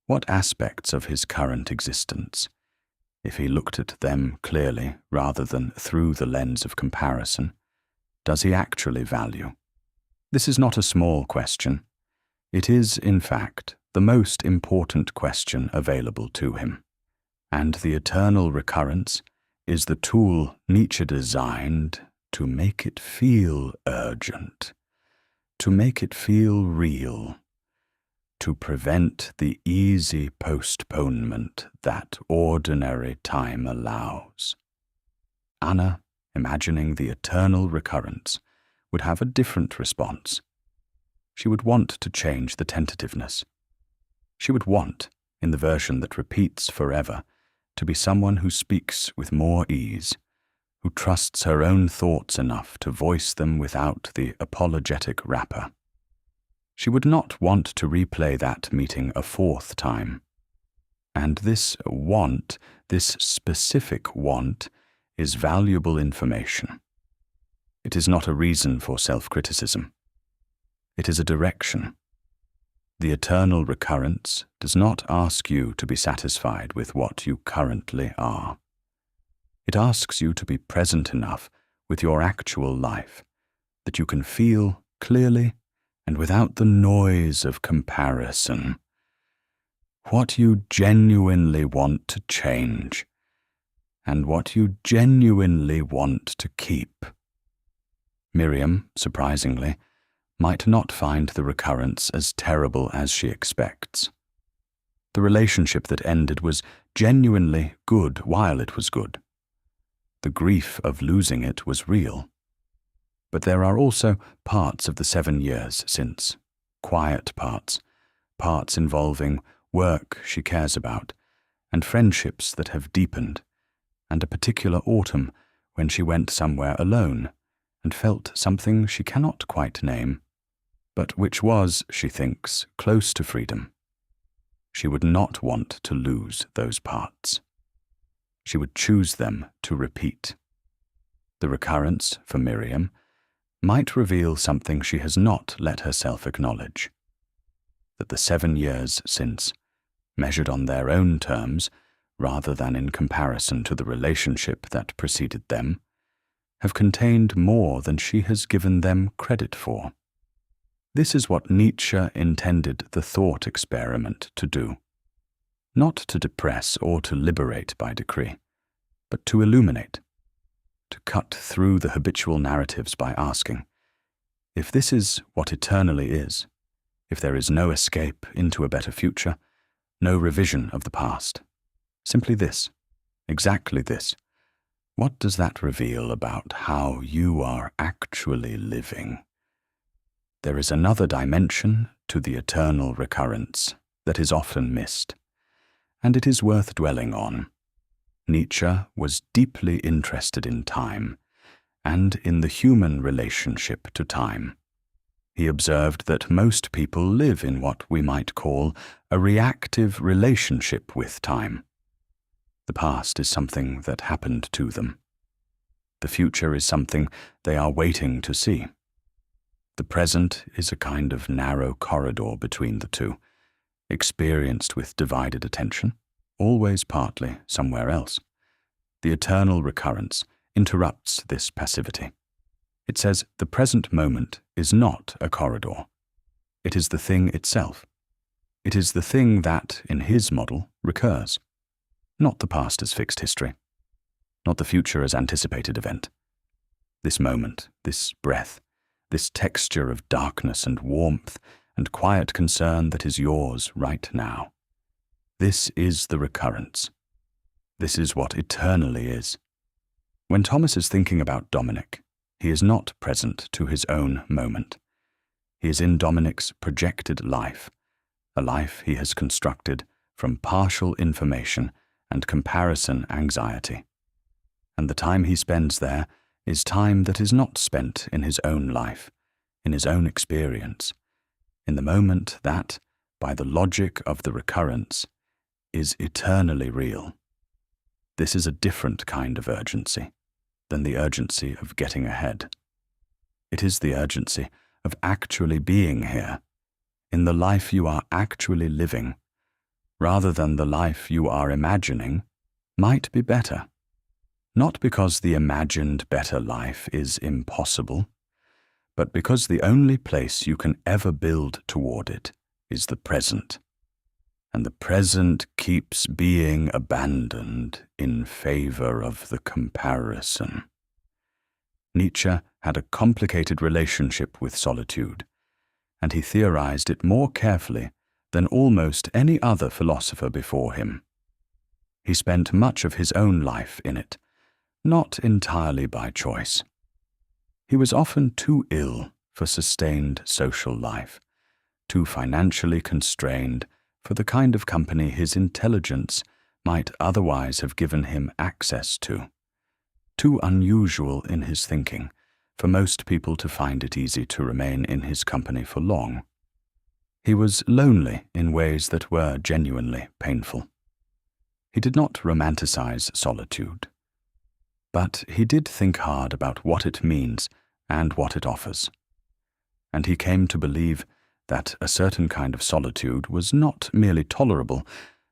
What aspects of his current existence, if he looked at them clearly rather than through the lens of comparison, does he actually value? This is not a small question. It is, in fact, the most important question available to him. And the eternal recurrence is the tool Nietzsche designed to make it feel urgent, to make it feel real, to prevent the easy postponement that ordinary time allows. Anna, imagining the eternal recurrence, would have a different response. She would want to change the tentativeness. She would want, in the version that repeats forever, to be someone who speaks with more ease, who trusts her own thoughts enough to voice them without the apologetic wrapper. She would not want to replay that meeting a fourth time. And this want, this specific want, is valuable information. It is not a reason for self-criticism. It is a direction. The eternal recurrence does not ask you to be satisfied with what you currently are. It asks you to be present enough with your actual life that you can feel clearly and without the noise of comparison what you genuinely want to change and what you genuinely want to keep. Miriam, surprisingly, might not find the recurrence as terrible as she expects. The relationship that ended was genuinely good while it was good. The grief of losing it was real. But there are also parts of the 7 years since, quiet parts, parts involving work she cares about, and friendships that have deepened, and a particular autumn when she went somewhere alone and felt something she cannot quite name, but which was, she thinks, close to freedom. She would not want to lose those parts. She would choose them to repeat. The recurrence, for Miriam, might reveal something she has not let herself acknowledge. That the 7 years since, measured on their own terms, rather than in comparison to the relationship that preceded them, have contained more than she has given them credit for. This is what Nietzsche intended the thought experiment to do. Not to depress or to liberate by decree, but to illuminate, to cut through the habitual narratives by asking, if this is what eternally is, if there is no escape into a better future, no revision of the past, simply this, exactly this, what does that reveal about how you are actually living? There is another dimension to the eternal recurrence that is often missed, and it is worth dwelling on. Nietzsche was deeply interested in time, and in the human relationship to time. He observed that most people live in what we might call a reactive relationship with time. The past is something that happened to them. The future is something they are waiting to see. The present is a kind of narrow corridor between the two, experienced with divided attention, always partly somewhere else. The eternal recurrence interrupts this passivity. It says the present moment is not a corridor. It is the thing itself. It is the thing that, in his model, recurs. Not the past as fixed history. Not the future as anticipated event. This moment, this breath, this texture of darkness and warmth and quiet concern that is yours right now. This is the recurrence. This is what eternally is. When Thomas is thinking about Dominic, he is not present to his own moment. He is in Dominic's projected life, a life he has constructed from partial information and comparison anxiety. And the time he spends there is time that is not spent in his own life, in his own experience, in the moment that, by the logic of the recurrence, is eternally real. This is a different kind of urgency than the urgency of getting ahead. It is the urgency of actually being here, in the life you are actually living, rather than the life you are imagining might be better. Not because the imagined better life is impossible, but because the only place you can ever build toward it is the present. And the present keeps being abandoned in favor of the comparison. Nietzsche had a complicated relationship with solitude, and he theorized it more carefully than almost any other philosopher before him. He spent much of his own life in it, not entirely by choice. He was often too ill for sustained social life, too financially constrained for the kind of company his intelligence might otherwise have given him access to, too unusual in his thinking for most people to find it easy to remain in his company for long. He was lonely in ways that were genuinely painful. He did not romanticize solitude, but he did think hard about what it means and what it offers. And he came to believe that a certain kind of solitude was not merely tolerable,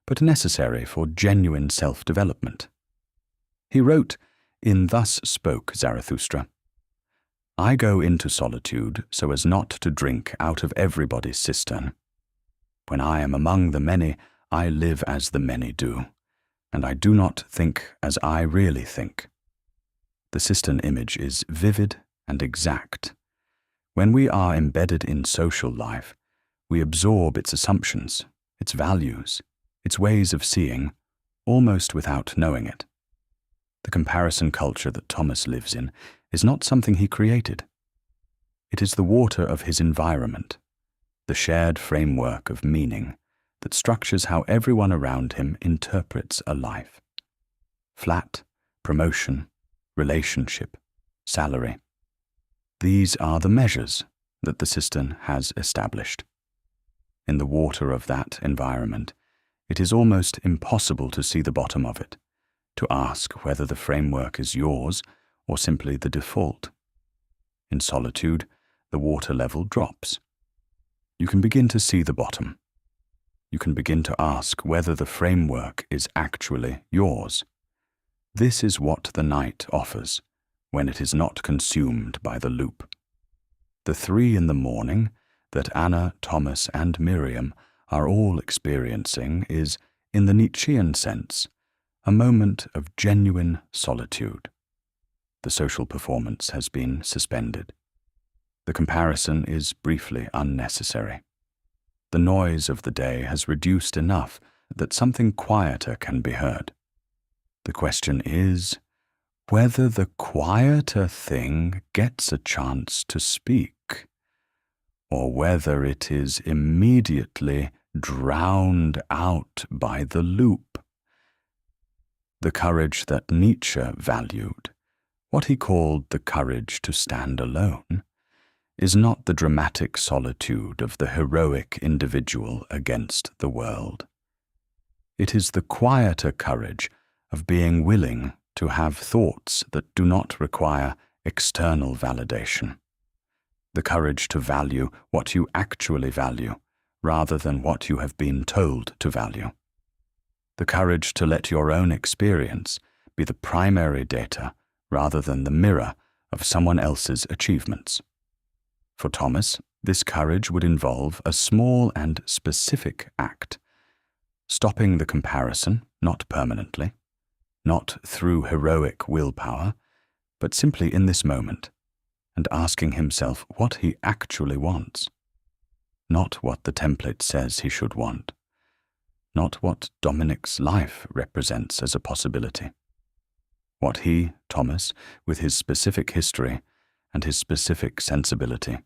but necessary for genuine self-development. He wrote, in Thus Spoke Zarathustra, "I go into solitude so as not to drink out of everybody's cistern. When I am among the many, I live as the many do, and I do not think as I really think." The cistern image is vivid and exact. When we are embedded in social life, we absorb its assumptions, its values, its ways of seeing, almost without knowing it. The comparison culture that Thomas lives in is not something he created. It is the water of his environment, the shared framework of meaning that structures how everyone around him interprets a life. Flat, promotion, relationship, salary. These are the measures, that the cistern has established. In the water of that environment, it is almost impossible to see the bottom of it, to ask whether the framework is yours or simply the default. In solitude, the water level drops. You can begin to see the bottom. You can begin to ask whether the framework is actually yours. This is what the night offers when it is not consumed by the loop. The 3 in the morning that Anna, Thomas, and Miriam are all experiencing is, in the Nietzschean sense, a moment of genuine solitude. The social performance has been suspended. The comparison is briefly unnecessary. The noise of the day has reduced enough that something quieter can be heard. The question is whether the quieter thing gets a chance to speak, or whether it is immediately drowned out by the loop. The courage that Nietzsche valued, what he called the courage to stand alone, is not the dramatic solitude of the heroic individual against the world. It is the quieter courage of being willing to have thoughts that do not require external validation. The courage to value what you actually value, rather than what you have been told to value. The courage to let your own experience be the primary data, rather than the mirror of someone else's achievements. For Thomas, this courage would involve a small and specific act, stopping the comparison, not permanently, not through heroic willpower, but simply in this moment, and asking himself what he actually wants. Not what the template says he should want. Not what Dominic's life represents as a possibility. What he, Thomas, with his specific history and his specific sensibility,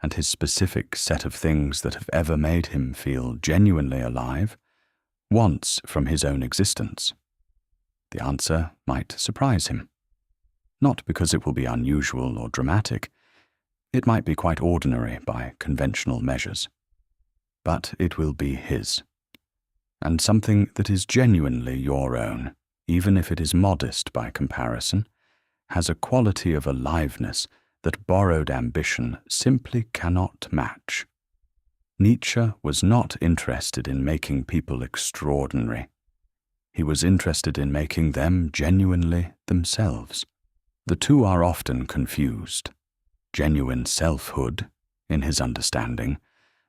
and his specific set of things that have ever made him feel genuinely alive, wants from his own existence. The answer might surprise him. Not because it will be unusual or dramatic. It might be quite ordinary by conventional measures. But it will be his. And something that is genuinely your own, even if it is modest by comparison, has a quality of aliveness that borrowed ambition simply cannot match. Nietzsche was not interested in making people extraordinary. He was interested in making them genuinely themselves. The two are often confused. Genuine selfhood, in his understanding,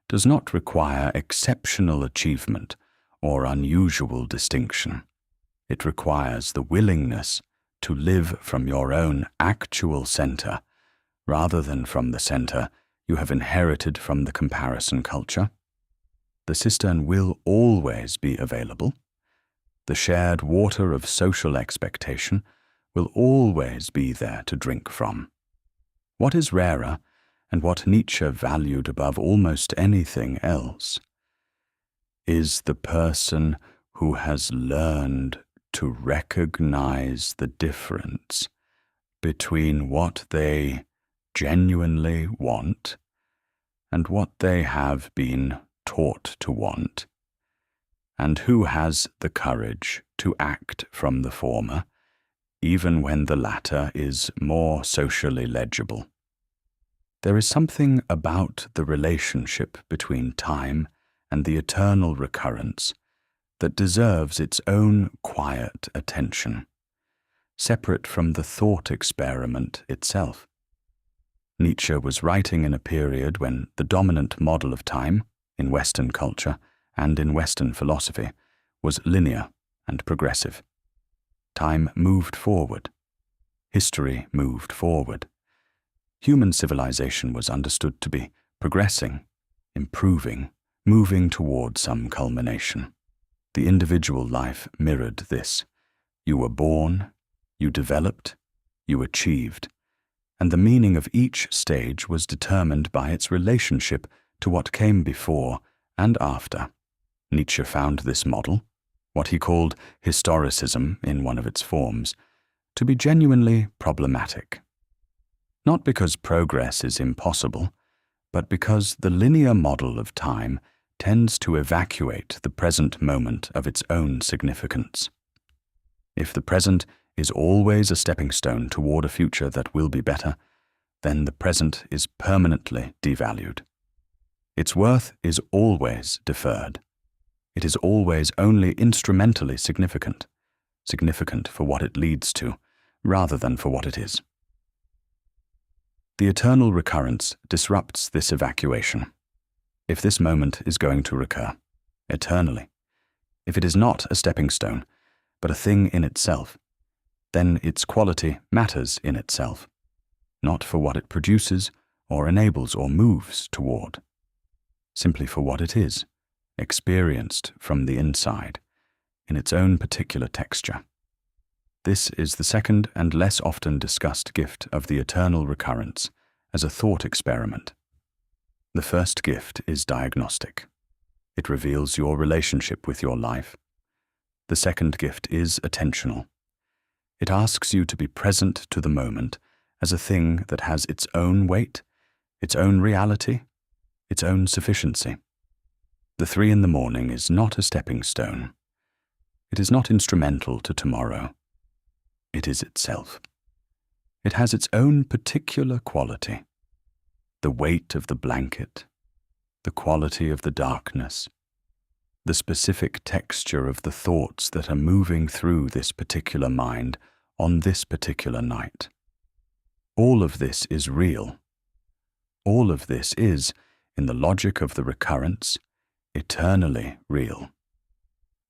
does not require exceptional achievement or unusual distinction. It requires the willingness to live from your own actual center, rather than from the center you have inherited from the comparison culture. The cistern will always be available. The shared water of social expectation will always be there to drink from. What is rarer, and what Nietzsche valued above almost anything else, is the person who has learned to recognize the difference between what they genuinely want and what they have been taught to want, and who has the courage to act from the former, even when the latter is more socially legible. There is something about the relationship between time and the eternal recurrence that deserves its own quiet attention, separate from the thought experiment itself. Nietzsche was writing in a period when the dominant model of time, in Western culture and in Western philosophy, was linear and progressive. Time moved forward. History moved forward. Human civilization was understood to be progressing, improving, moving toward some culmination. The individual life mirrored this. You were born, you developed, you achieved, and the meaning of each stage was determined by its relationship to what came before and after. Nietzsche found this model, what he called historicism in one of its forms, to be genuinely problematic. Not because progress is impossible, but because the linear model of time tends to evacuate the present moment of its own significance. If the present is always a stepping stone toward a future that will be better, then the present is permanently devalued. Its worth is always deferred. It is always only instrumentally significant for what it leads to, rather than for what it is. The eternal recurrence disrupts this evacuation. If this moment is going to recur, eternally, if it is not a stepping stone, but a thing in itself, then its quality matters in itself, not for what it produces or enables or moves toward, simply for what it is, experienced from the inside, in its own particular texture. This is the second and less often discussed gift of the eternal recurrence as a thought experiment. The first gift is diagnostic. It reveals your relationship with your life. The second gift is attentional. It asks you to be present to the moment as a thing that has its own weight, its own reality, its own sufficiency. The 3 in the morning is not a stepping stone. It is not instrumental to tomorrow. It is itself. It has its own particular quality. The weight of the blanket, the quality of the darkness, the specific texture of the thoughts that are moving through this particular mind on this particular night. All of this is real. All of this is, in the logic of the recurrence, eternally real.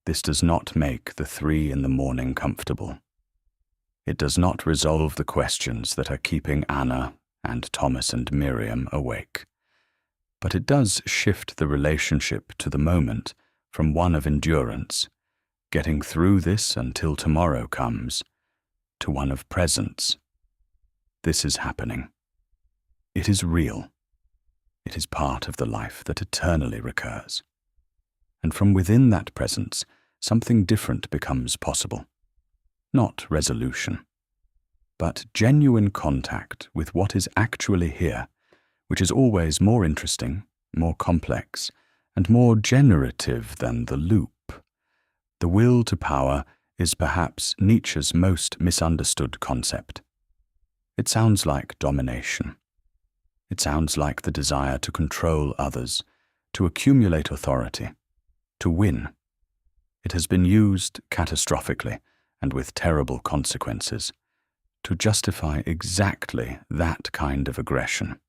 This does not make the 3 in the morning comfortable. It does not resolve the questions that are keeping Anna and Thomas and Miriam awake. But it does shift the relationship to the moment from one of endurance, getting through this until tomorrow comes, to one of presence. This is happening. It is real. It is part of the life that eternally recurs. And from within that presence, something different becomes possible. Not resolution, but genuine contact with what is actually here, which is always more interesting, more complex, and more generative than the loop. The will to power is perhaps Nietzsche's most misunderstood concept. It sounds like domination. It sounds like the desire to control others, to accumulate authority, to win. It has been used catastrophically and with terrible consequences to justify exactly that kind of aggression.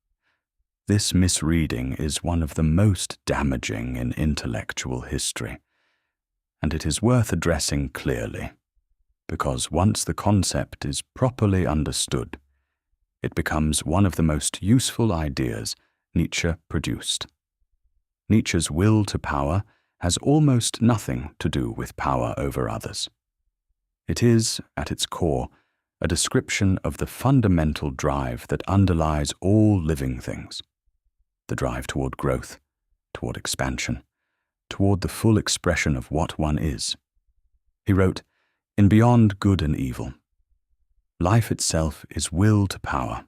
This misreading is one of the most damaging in intellectual history, and it is worth addressing clearly, because once the concept is properly understood, it becomes one of the most useful ideas Nietzsche produced. Nietzsche's will to power has almost nothing to do with power over others. It is, at its core, a description of the fundamental drive that underlies all living things. The drive toward growth, toward expansion, toward the full expression of what one is. He wrote, in Beyond Good and Evil, life itself is will to power.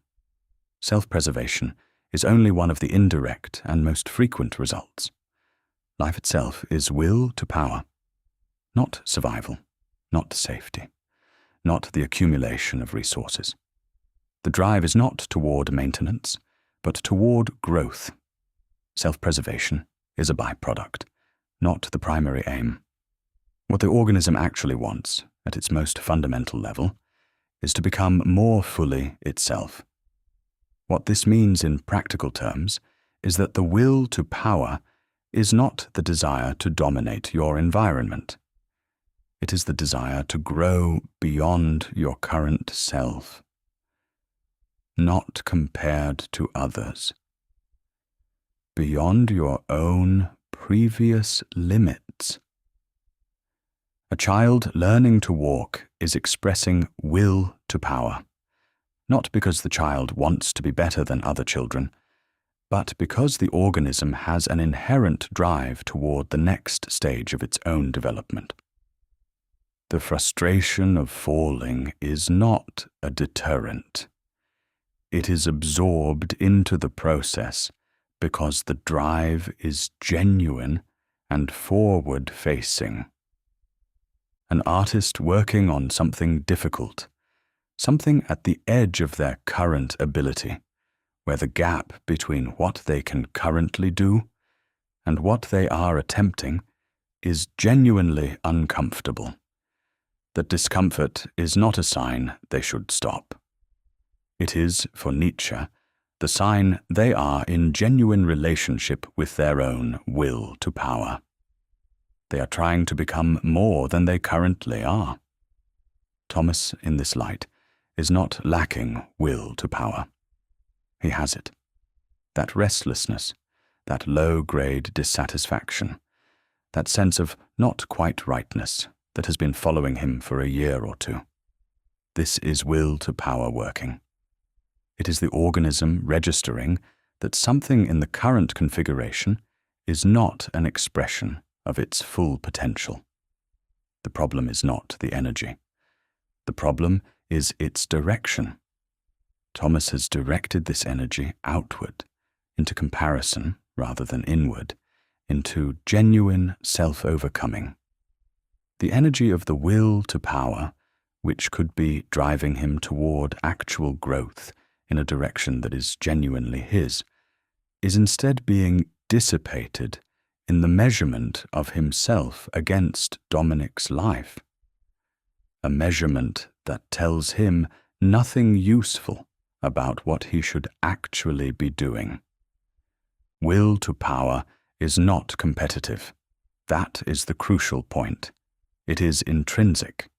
Self-preservation is only one of the indirect and most frequent results. Life itself is will to power, not survival, not safety, not the accumulation of resources. The drive is not toward maintenance, but toward growth. Self-preservation is a byproduct, not the primary aim. What the organism actually wants, at its most fundamental level, is to become more fully itself. What this means in practical terms is that the will to power is not the desire to dominate your environment. It is the desire to grow beyond your current self, not compared to others, beyond your own previous limits. A child learning to walk is expressing will to power, not because the child wants to be better than other children, but because the organism has an inherent drive toward the next stage of its own development. The frustration of falling is not a deterrent. It is absorbed into the process because the drive is genuine and forward-facing. An artist working on something difficult, something at the edge of their current ability, where the gap between what they can currently do and what they are attempting is genuinely uncomfortable. That discomfort is not a sign they should stop. It is, for Nietzsche, the sign they are in genuine relationship with their own will to power. They are trying to become more than they currently are. Thomas, in this light, is not lacking will to power. He has it. That restlessness, that low-grade dissatisfaction, that sense of not quite rightness that has been following him for a year or two. This is will to power working. It is the organism registering that something in the current configuration is not an expression of its full potential. The problem is not the energy. The problem is its direction. Thomas has directed this energy outward, into comparison rather than inward, into genuine self-overcoming. The energy of the will to power, which could be driving him toward actual growth in a direction that is genuinely his, is instead being dissipated in the measurement of himself against Dominic's life. A measurement that tells him nothing useful about what he should actually be doing. Will to power is not competitive. That is the crucial point. It is intrinsic.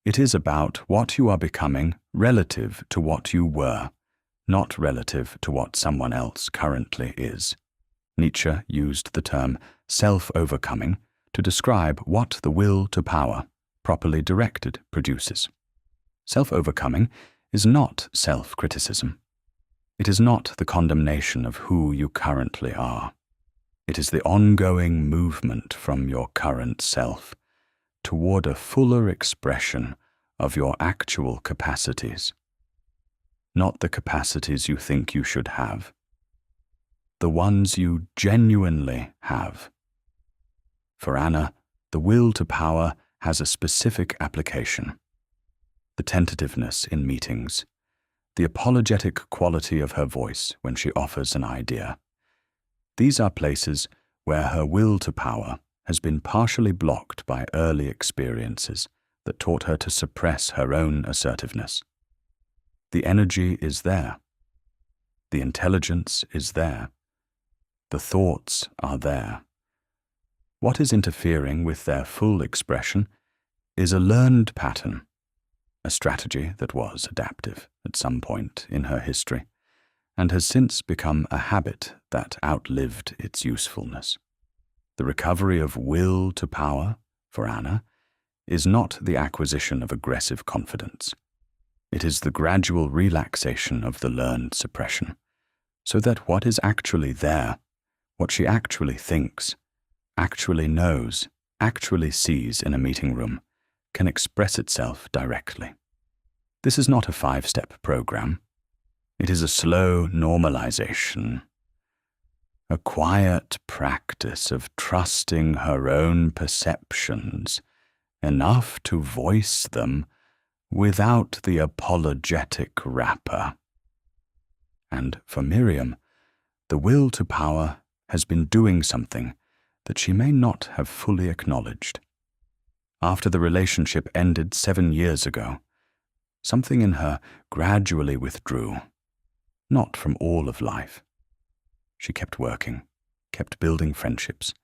It is about what you are becoming relative to what you were, not relative to what someone else currently is. Nietzsche used the term self-overcoming to describe what the will to power, properly directed, produces. Self-overcoming is not self-criticism. It is not the condemnation of who you currently are. It is the ongoing movement from your current self toward a fuller expression of your actual capacities. Not the capacities you think you should have. The ones you genuinely have. For Anna, the will to power has a specific application. The tentativeness in meetings, the apologetic quality of her voice when she offers an idea. These are places where her will to power has been partially blocked by early experiences that taught her to suppress her own assertiveness. The energy is there. The intelligence is there. The thoughts are there. What is interfering with their full expression is a learned pattern, a strategy that was adaptive at some point in her history, and has since become a habit that outlived its usefulness. The recovery of will to power, for Anna, is not the acquisition of aggressive confidence. It is the gradual relaxation of the learned suppression, so that what is actually there, what she actually thinks, actually knows, actually sees in a meeting room, can express itself directly. This is not a 5-step program. It is a slow normalization, a quiet practice of trusting her own perceptions enough to voice them without the apologetic wrapper. And for Miriam, the will to power has been doing something that she may not have fully acknowledged. After the relationship ended 7 years ago, something in her gradually withdrew, not from all of life. She kept working, kept building friendships,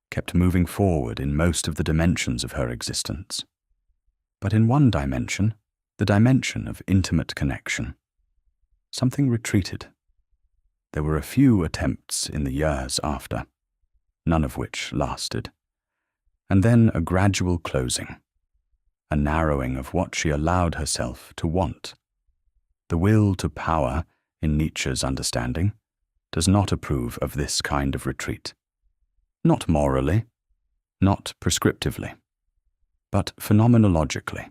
kept moving forward in most of the dimensions of her existence. But in one dimension, the dimension of intimate connection, something retreated. There were a few attempts in the years after, none of which lasted, and then a gradual closing, a narrowing of what she allowed herself to want. The will to power, in Nietzsche's understanding, does not approve of this kind of retreat. Not morally, not prescriptively, but phenomenologically.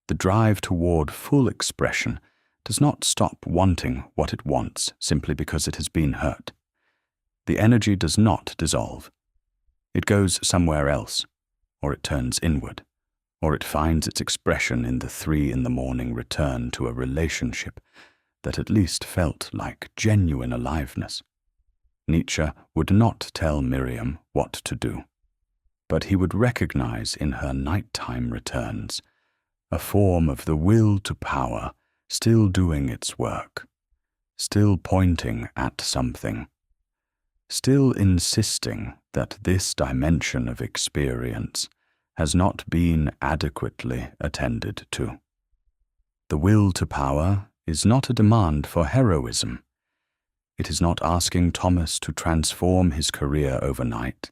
The drive toward full expression does not stop wanting what it wants simply because it has been hurt. the energy does not dissolve. It goes somewhere else, or it turns inward, or it finds its expression in the 3 a.m. return to a relationship that at least felt like genuine aliveness. Nietzsche would not tell Miriam what to do, but he would recognize in her nighttime returns a form of the will to power still doing its work, still pointing at something, still insisting that this dimension of experience has not been adequately attended to. The will to power is not a demand for heroism. It is not asking Thomas to transform his career overnight,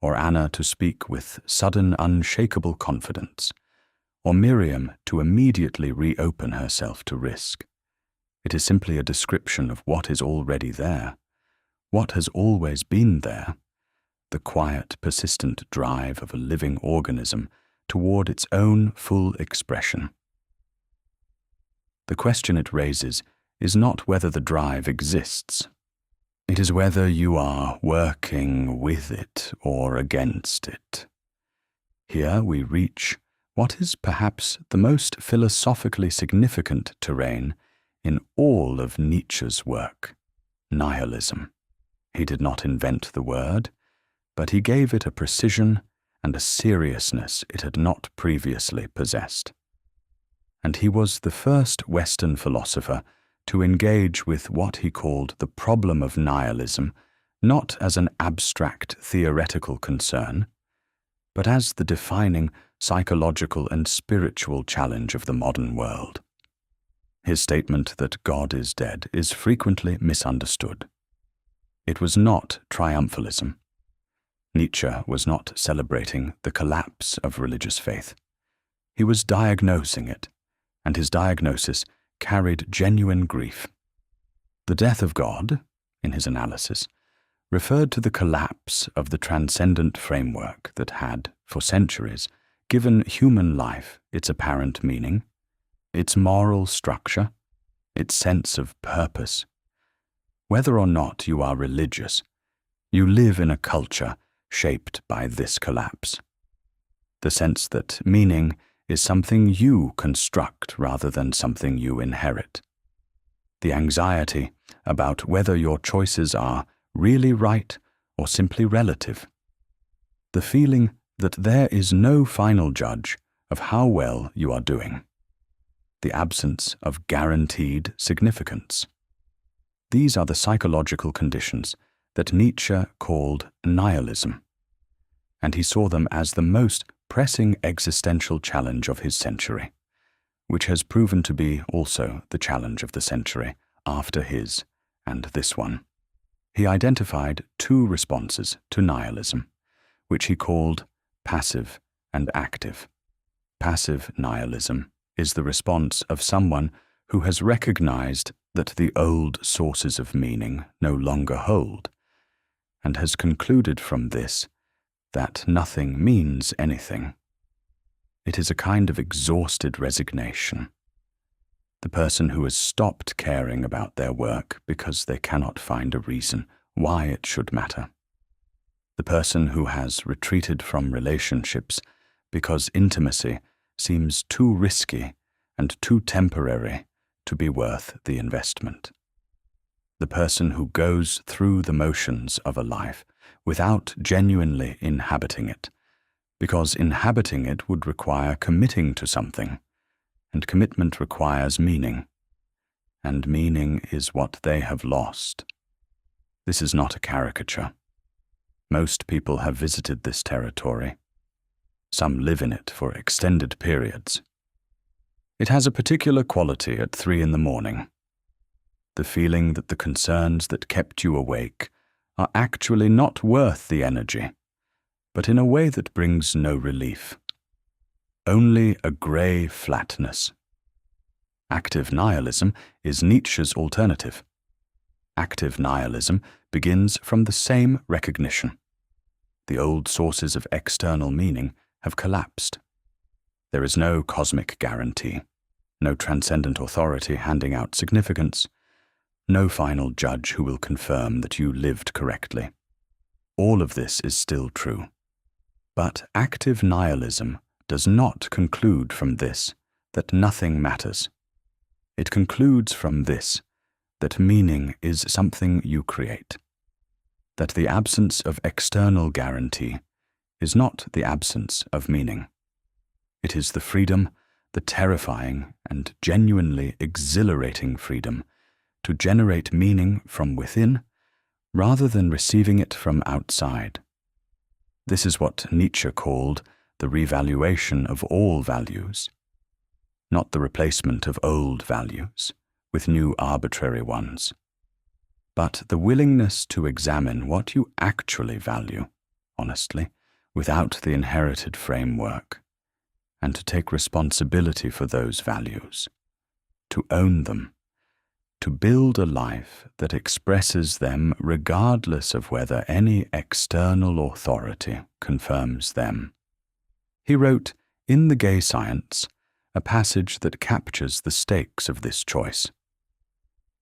or Anna to speak with sudden unshakable confidence, or Miriam to immediately reopen herself to risk. It is simply a description of what is already there, what has always been there, the quiet, persistent drive of a living organism toward its own full expression. The question it raises is not whether the drive exists. It is whether you are working with it or against it. Here we reach what is perhaps the most philosophically significant terrain in all of Nietzsche's work, nihilism. He did not invent the word, but he gave it a precision and a seriousness it had not previously possessed. And he was the first Western philosopher to engage with what he called the problem of nihilism, not as an abstract theoretical concern, but as the defining psychological and spiritual challenge of the modern world. His statement that God is dead is frequently misunderstood. It was not triumphalism. Nietzsche was not celebrating the collapse of religious faith. He was diagnosing it, and his diagnosis carried genuine grief. The death of God, in his analysis, referred to the collapse of the transcendent framework that had, for centuries, given human life its apparent meaning, its moral structure, its sense of purpose. Whether or not you are religious, you live in a culture shaped by this collapse. The sense that meaning is something you construct rather than something you inherit. The anxiety about whether your choices are really right or simply relative. The feeling that there is no final judge of how well you are doing. The absence of guaranteed significance. These are the psychological conditions that Nietzsche called nihilism, and he saw them as the most pressing existential challenge of his century, which has proven to be also the challenge of the century after his and this one. He identified 2 responses to nihilism, which he called passive and active. Passive nihilism is the response of someone who has recognized that the old sources of meaning no longer hold, and has concluded from this that nothing means anything. It is a kind of exhausted resignation. The person who has stopped caring about their work because they cannot find a reason why it should matter. The person who has retreated from relationships because intimacy seems too risky and too temporary to be worth the investment. The person who goes through the motions of a life without genuinely inhabiting it, because inhabiting it would require committing to something, and commitment requires meaning, and meaning is what they have lost. This is not a caricature. Most people have visited this territory. Some live in it for extended periods. It has a particular quality at 3 a.m. The feeling that the concerns that kept you awake are actually not worth the energy, but in a way that brings no relief. Only a grey flatness. Active nihilism is Nietzsche's alternative. Active nihilism begins from the same recognition. The old sources of external meaning have collapsed. There is no cosmic guarantee, no transcendent authority handing out significance, no final judge who will confirm that you lived correctly. All of this is still true. But active nihilism does not conclude from this that nothing matters. It concludes from this that meaning is something you create, that the absence of external guarantee is not the absence of meaning. It is the freedom, the terrifying and genuinely exhilarating freedom to generate meaning from within rather than receiving it from outside. This is what Nietzsche called the revaluation of all values, not the replacement of old values with new arbitrary ones, but the willingness to examine what you actually value, honestly, without the inherited framework, and to take responsibility for those values, to own them, to build a life that expresses them regardless of whether any external authority confirms them. He wrote, in The Gay Science, a passage that captures the stakes of this choice.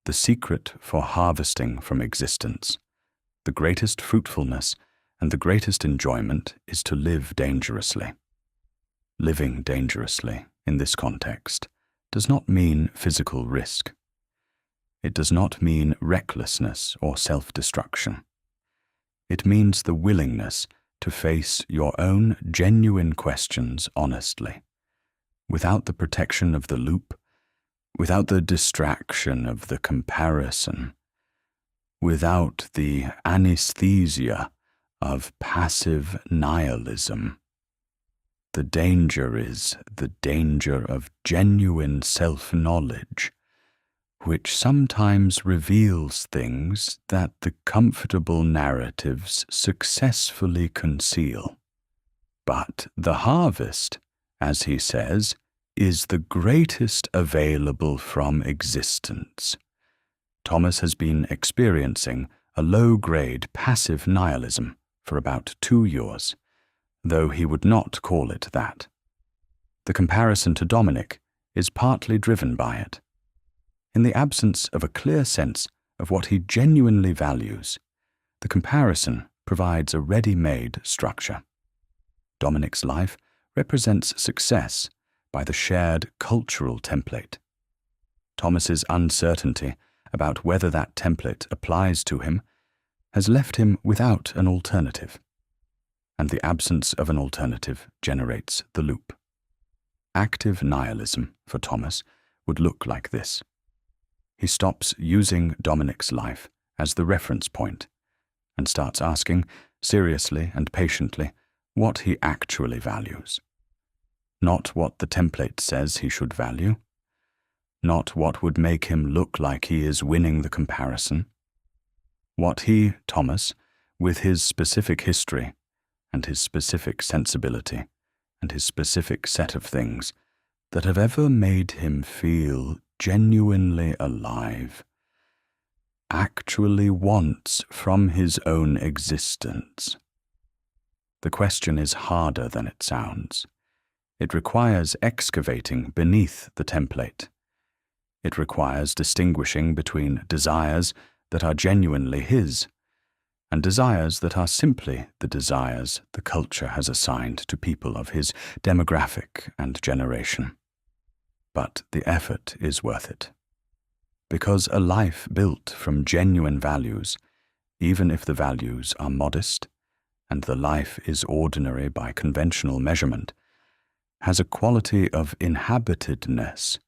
The secret for harvesting from existence, the greatest fruitfulness and the greatest enjoyment is to live dangerously. Living dangerously, in this context, does not mean physical risk. It does not mean recklessness or self-destruction. It means the willingness to face your own genuine questions honestly, without the protection of the loop, without the distraction of the comparison, without the anesthesia of passive nihilism. The danger is the danger of genuine self-knowledge, which sometimes reveals things that the comfortable narratives successfully conceal. But the harvest, as he says, is the greatest available from existence. Thomas has been experiencing a low-grade passive nihilism for about 2 years, though he would not call it that. The comparison to Dominic is partly driven by it. In the absence of a clear sense of what he genuinely values, the comparison provides a ready-made structure. Dominic's life represents success by the shared cultural template. Thomas's uncertainty about whether that template applies to him has left him without an alternative, and the absence of an alternative generates the loop. Active nihilism, for Thomas, would look like this. He stops using Dominic's life as the reference point and starts asking, seriously and patiently, what he actually values. Not what the template says he should value, not what would make him look like he is winning the comparison. What he, Thomas, with his specific history and his specific sensibility and his specific set of things that have ever made him feel genuinely alive, actually wants from his own existence. The question is harder than it sounds. It requires excavating beneath the template. It requires distinguishing between desires that are genuinely his and desires that are simply the desires the culture has assigned to people of his demographic and generation. But the effort is worth it. Because a life built from genuine values, even if the values are modest, and the life is ordinary by conventional measurement, has a quality of inhabitedness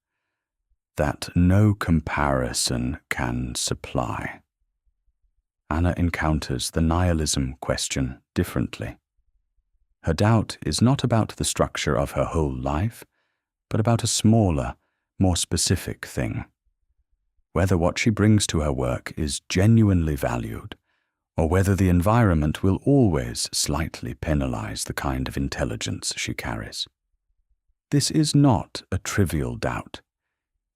that no comparison can supply. Anna encounters the nihilism question differently. Her doubt is not about the structure of her whole life, but about a smaller, more specific thing. Whether what she brings to her work is genuinely valued, or whether the environment will always slightly penalize the kind of intelligence she carries. This is not a trivial doubt.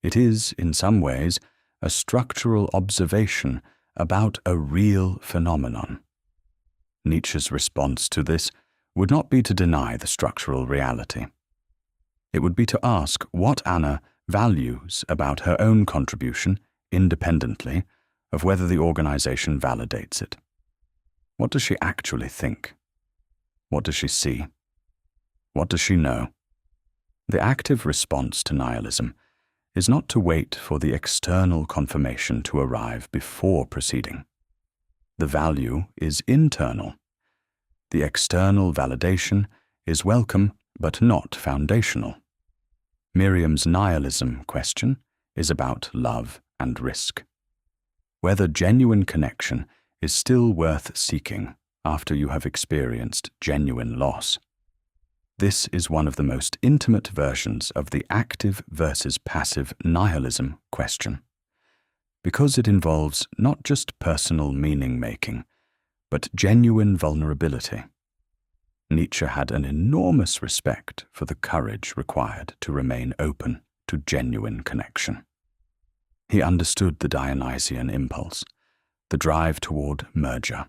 It is, in some ways, a structural observation about a real phenomenon. Nietzsche's response to this would not be to deny the structural reality. It would be to ask what Anna values about her own contribution independently of whether the organization validates it. What does she actually think? What does she see? What does she know? The active response to nihilism is not to wait for the external confirmation to arrive before proceeding. The value is internal. The external validation is welcome but not foundational. Miriam's nihilism question is about love and risk. Whether genuine connection is still worth seeking after you have experienced genuine loss. This is one of the most intimate versions of the active versus passive nihilism question, because it involves not just personal meaning-making, but genuine vulnerability. Nietzsche had an enormous respect for the courage required to remain open to genuine connection. He understood the Dionysian impulse, the drive toward merger,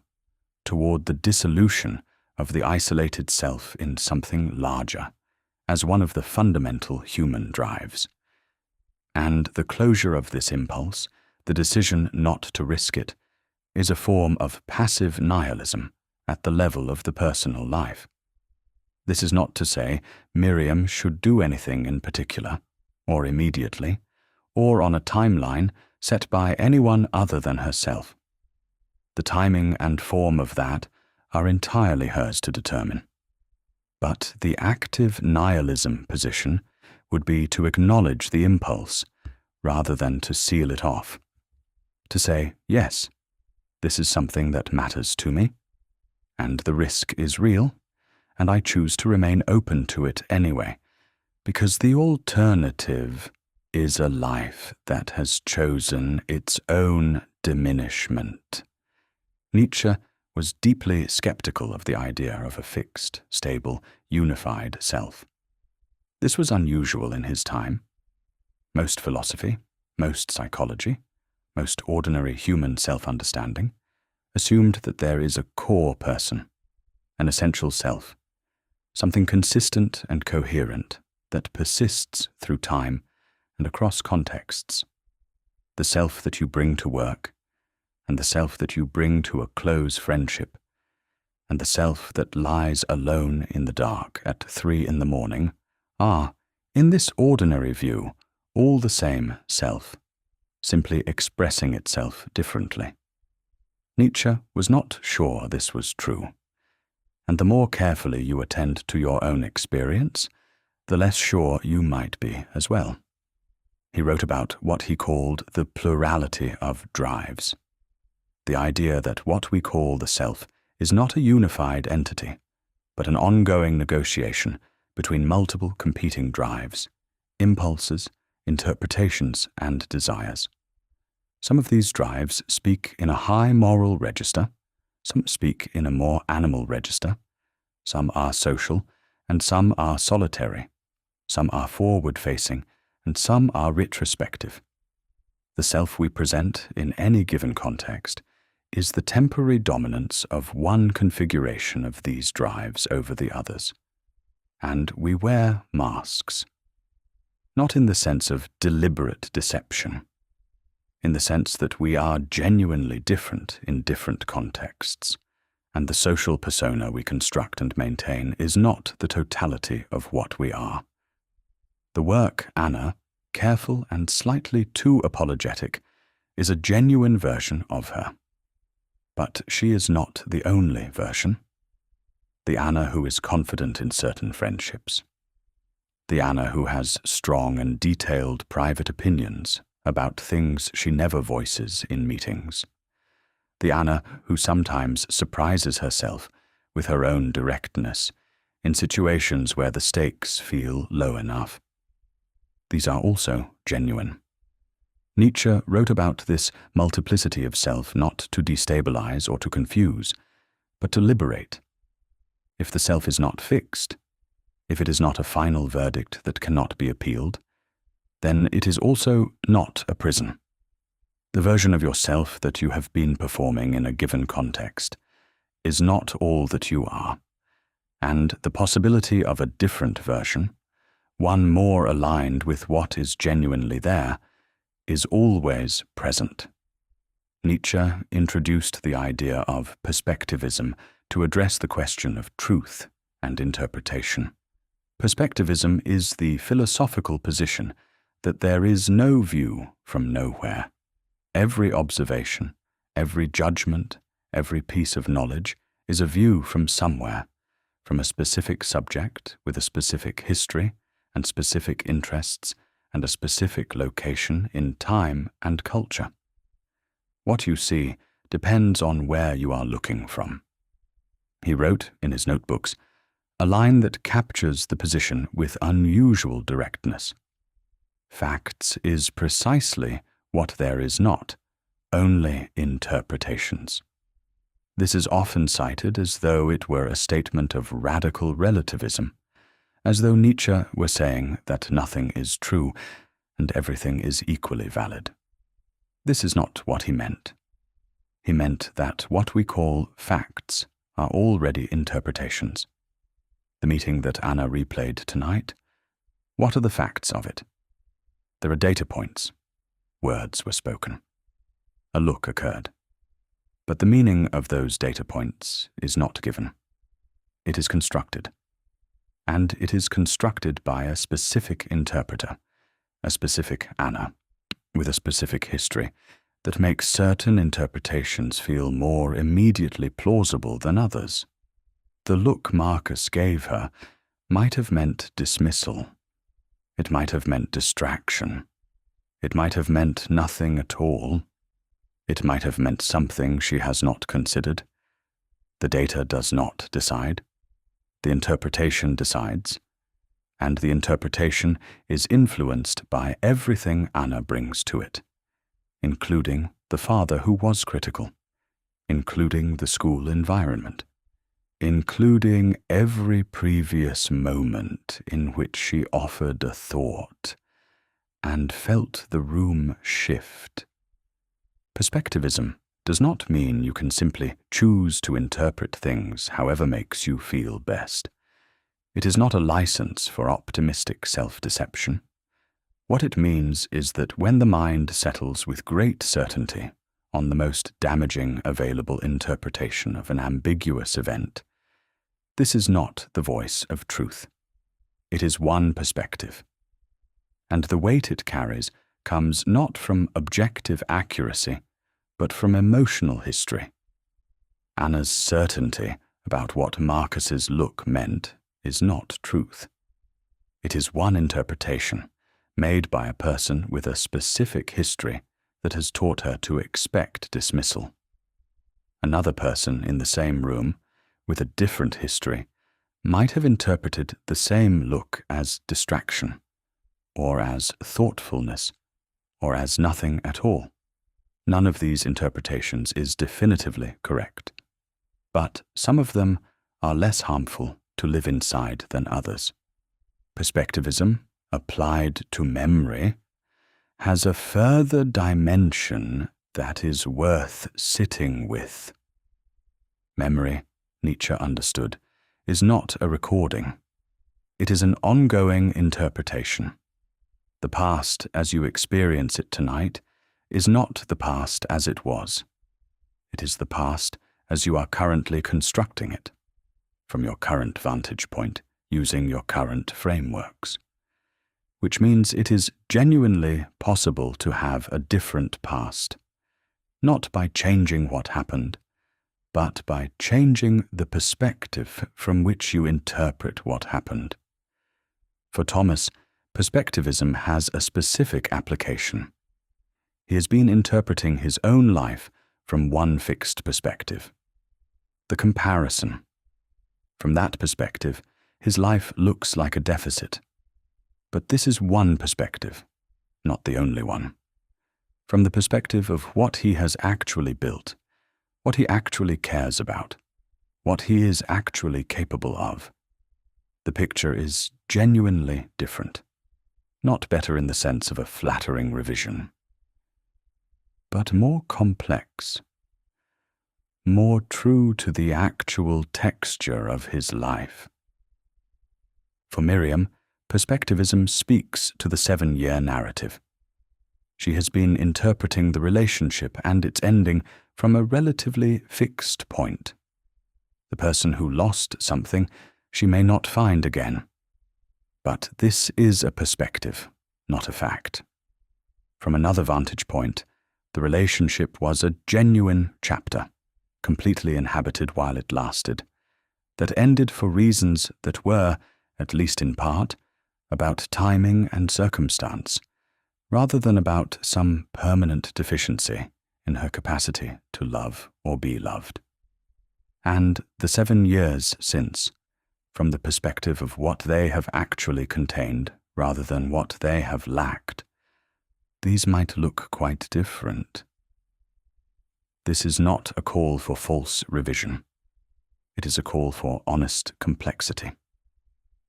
toward the dissolution of the isolated self in something larger, as one of the fundamental human drives. And the closure of this impulse, the decision not to risk it, is a form of passive nihilism at the level of the personal life. This is not to say Miriam should do anything in particular, or immediately, or on a timeline set by anyone other than herself. The timing and form of that are entirely hers to determine. But the active nihilism position would be to acknowledge the impulse rather than to seal it off. To say, yes, this is something that matters to me, and the risk is real, and I choose to remain open to it anyway, because the alternative is a life that has chosen its own diminishment. Nietzsche was deeply skeptical of the idea of a fixed, stable, unified self. This was unusual in his time. Most philosophy, most psychology, most ordinary human self-understanding assumed that there is a core person, an essential self, something consistent and coherent that persists through time and across contexts. The self that you bring to work, and the self that you bring to a close friendship, and the self that lies alone in the dark at 3 a.m. are, in this ordinary view, all the same self, simply expressing itself differently. Nietzsche was not sure this was true, and the more carefully you attend to your own experience, the less sure you might be as well. He wrote about what he called the plurality of drives. The idea that what we call the self is not a unified entity, but an ongoing negotiation between multiple competing drives, impulses, interpretations, and desires. Some of these drives speak in a high moral register, some speak in a more animal register, some are social, and some are solitary, some are forward-facing, and some are retrospective. The self we present in any given context is the temporary dominance of one configuration of these drives over the others. And we wear masks, not in the sense of deliberate deception, in the sense that we are genuinely different in different contexts, and the social persona we construct and maintain is not the totality of what we are. The work Anna, careful and slightly too apologetic, is a genuine version of her. But she is not the only version. The Anna who is confident in certain friendships. The Anna who has strong and detailed private opinions about things she never voices in meetings. The Anna who sometimes surprises herself with her own directness in situations where the stakes feel low enough. These are also genuine. Nietzsche wrote about this multiplicity of self not to destabilize or to confuse, but to liberate. If the self is not fixed, if it is not a final verdict that cannot be appealed, then it is also not a prison. The version of yourself that you have been performing in a given context is not all that you are, and the possibility of a different version, one more aligned with what is genuinely there, is always present. Nietzsche introduced the idea of perspectivism to address the question of truth and interpretation. Perspectivism is the philosophical position that there is no view from nowhere. Every observation, every judgment, every piece of knowledge is a view from somewhere, from a specific subject with a specific history and specific interests and a specific location in time and culture. What you see depends on where you are looking from. He wrote in his notebooks a line that captures the position with unusual directness. Facts is precisely what there is not, only interpretations. This is often cited as though it were a statement of radical relativism, as though Nietzsche were saying that nothing is true and everything is equally valid. This is not what he meant. He meant that what we call facts are already interpretations. The meeting that Anna replayed tonight, what are the facts of it? There are data points. Words were spoken. A look occurred. But the meaning of those data points is not given. It is constructed. And it is constructed by a specific interpreter, a specific Anna, with a specific history, that makes certain interpretations feel more immediately plausible than others. The look Marcus gave her might have meant dismissal. It might have meant distraction. It might have meant nothing at all. It might have meant something she has not considered. The data does not decide. The interpretation decides. And the interpretation is influenced by everything Anna brings to it, including the father who was critical, including the school environment, including every previous moment in which she offered a thought and felt the room shift. Perspectivism does not mean you can simply choose to interpret things however makes you feel best. It is not a license for optimistic self-deception. What it means is that when the mind settles with great certainty on the most damaging available interpretation of an ambiguous event, this is not the voice of truth. It is one perspective. And the weight it carries comes not from objective accuracy, but from emotional history. Anna's certainty about what Marcus's look meant is not truth. It is one interpretation, made by a person with a specific history that has taught her to expect dismissal. Another person in the same room, with a different history, might have interpreted the same look as distraction, or as thoughtfulness, or as nothing at all. None of these interpretations is definitively correct, but some of them are less harmful to live inside than others. Perspectivism, applied to memory, has a further dimension that is worth sitting with. Memory, Nietzsche understood, is not a recording. It is an ongoing interpretation. The past as you experience it tonight is not the past as it was. It is the past as you are currently constructing it, from your current vantage point, using your current frameworks. Which means it is genuinely possible to have a different past, not by changing what happened, but by changing the perspective from which you interpret what happened. For Thomas, perspectivism has a specific application. He has been interpreting his own life from one fixed perspective, the comparison. From that perspective, his life looks like a deficit. But this is one perspective, not the only one. From the perspective of what he has actually built, what he actually cares about, what he is actually capable of, the picture is genuinely different, not better in the sense of a flattering revision, but more complex, more true to the actual texture of his life. For Miriam, perspectivism speaks to the 7-year narrative. She has been interpreting the relationship and its ending from a relatively fixed point. The person who lost something she may not find again. But this is a perspective, not a fact. From another vantage point, the relationship was a genuine chapter, completely inhabited while it lasted, that ended for reasons that were, at least in part, about timing and circumstance, rather than about some permanent deficiency in her capacity to love or be loved. And the 7 years since, from the perspective of what they have actually contained rather than what they have lacked, these might look quite different. This is not a call for false revision. It is a call for honest complexity.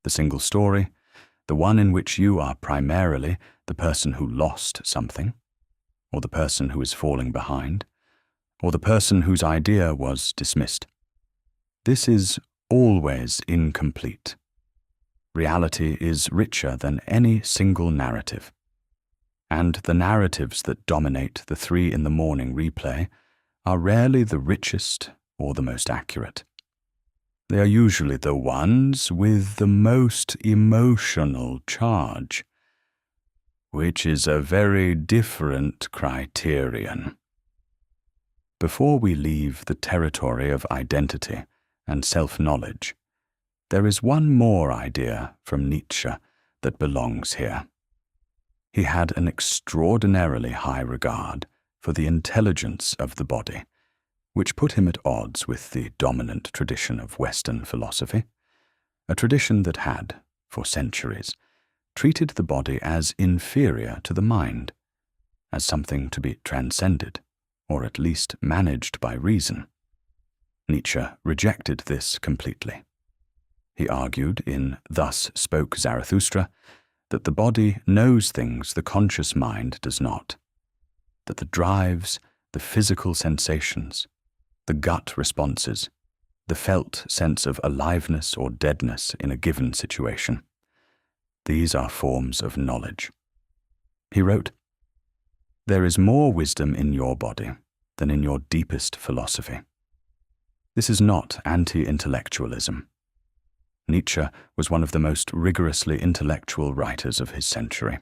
The single story, the one in which you are primarily the person who lost something, or the person who is falling behind, or the person whose idea was dismissed. This is always incomplete. Reality is richer than any single narrative. And the narratives that dominate the 3 in the morning replay are rarely the richest or the most accurate. They are usually the ones with the most emotional charge, which is a very different criterion. Before we leave the territory of identity and self-knowledge, there is one more idea from Nietzsche that belongs here. He had an extraordinarily high regard for the intelligence of the body, which put him at odds with the dominant tradition of Western philosophy, a tradition that had, for centuries, treated the body as inferior to the mind, as something to be transcended, or at least managed by reason. Nietzsche rejected this completely. He argued in Thus Spoke Zarathustra that the body knows things the conscious mind does not, that the drives, the physical sensations, the gut responses, the felt sense of aliveness or deadness in a given situation, these are forms of knowledge. He wrote, "There is more wisdom in your body than in your deepest philosophy." This is not anti-intellectualism. Nietzsche was one of the most rigorously intellectual writers of his century.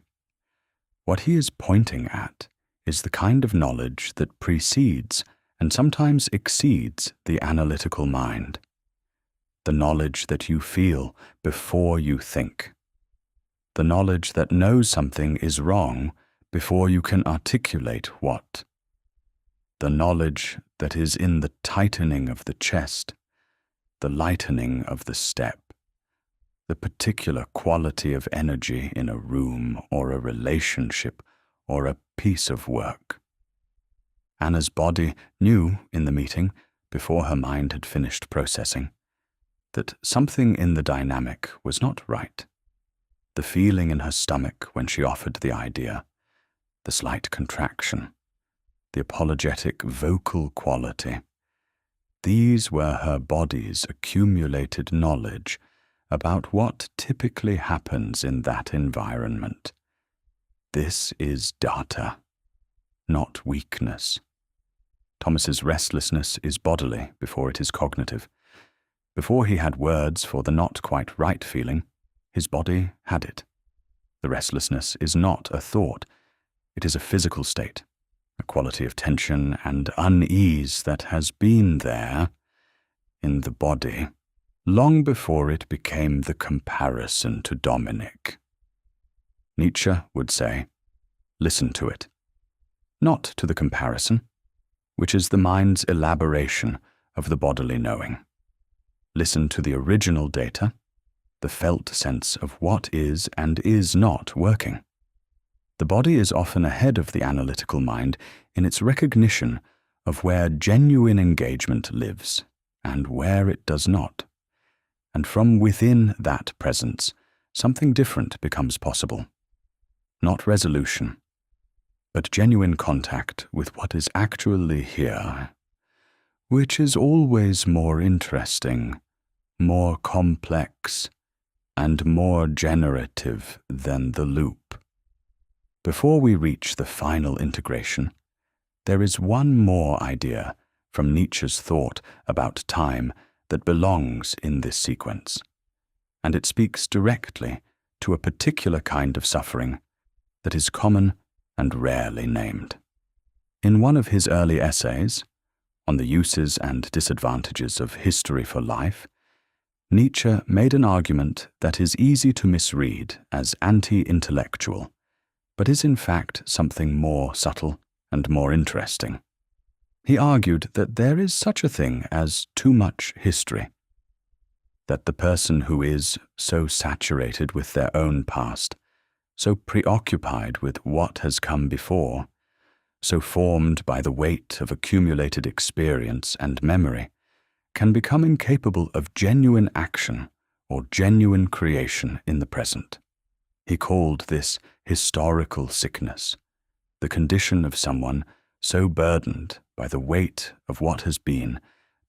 What he is pointing at is the kind of knowledge that precedes and sometimes exceeds the analytical mind. The knowledge that you feel before you think. The knowledge that knows something is wrong before you can articulate what. The knowledge that is in the tightening of the chest, the lightening of the step, the particular quality of energy in a room or a relationship or a piece of work. Anna's body knew in the meeting, before her mind had finished processing, that something in the dynamic was not right. The feeling in her stomach when she offered the idea, the slight contraction, the apologetic vocal quality, these were her body's accumulated knowledge about what typically happens in that environment. This is data, not weakness. Thomas's restlessness is bodily before it is cognitive. Before he had words for the not quite right feeling, his body had it. The restlessness is not a thought, it is a physical state, a quality of tension and unease that has been there in the body long before it became the comparison to Dominic. Nietzsche would say, listen to it, not to the comparison, which is the mind's elaboration of the bodily knowing. Listen to the original data, the felt sense of what is and is not working. The body is often ahead of the analytical mind in its recognition of where genuine engagement lives and where it does not. And from within that presence, something different becomes possible. Not resolution, but genuine contact with what is actually here, which is always more interesting, more complex, and more generative than the loop. Before we reach the final integration, there is one more idea from Nietzsche's thought about time that belongs in this sequence, and it speaks directly to a particular kind of suffering that is common and rarely named. In one of his early essays, on the uses and disadvantages of history for life, Nietzsche made an argument that is easy to misread as anti-intellectual, but is in fact something more subtle and more interesting. He argued that there is such a thing as too much history, that the person who is so saturated with their own past, so preoccupied with what has come before, so formed by the weight of accumulated experience and memory, can become incapable of genuine action or genuine creation in the present. He called this historical sickness, the condition of someone so burdened by the weight of what has been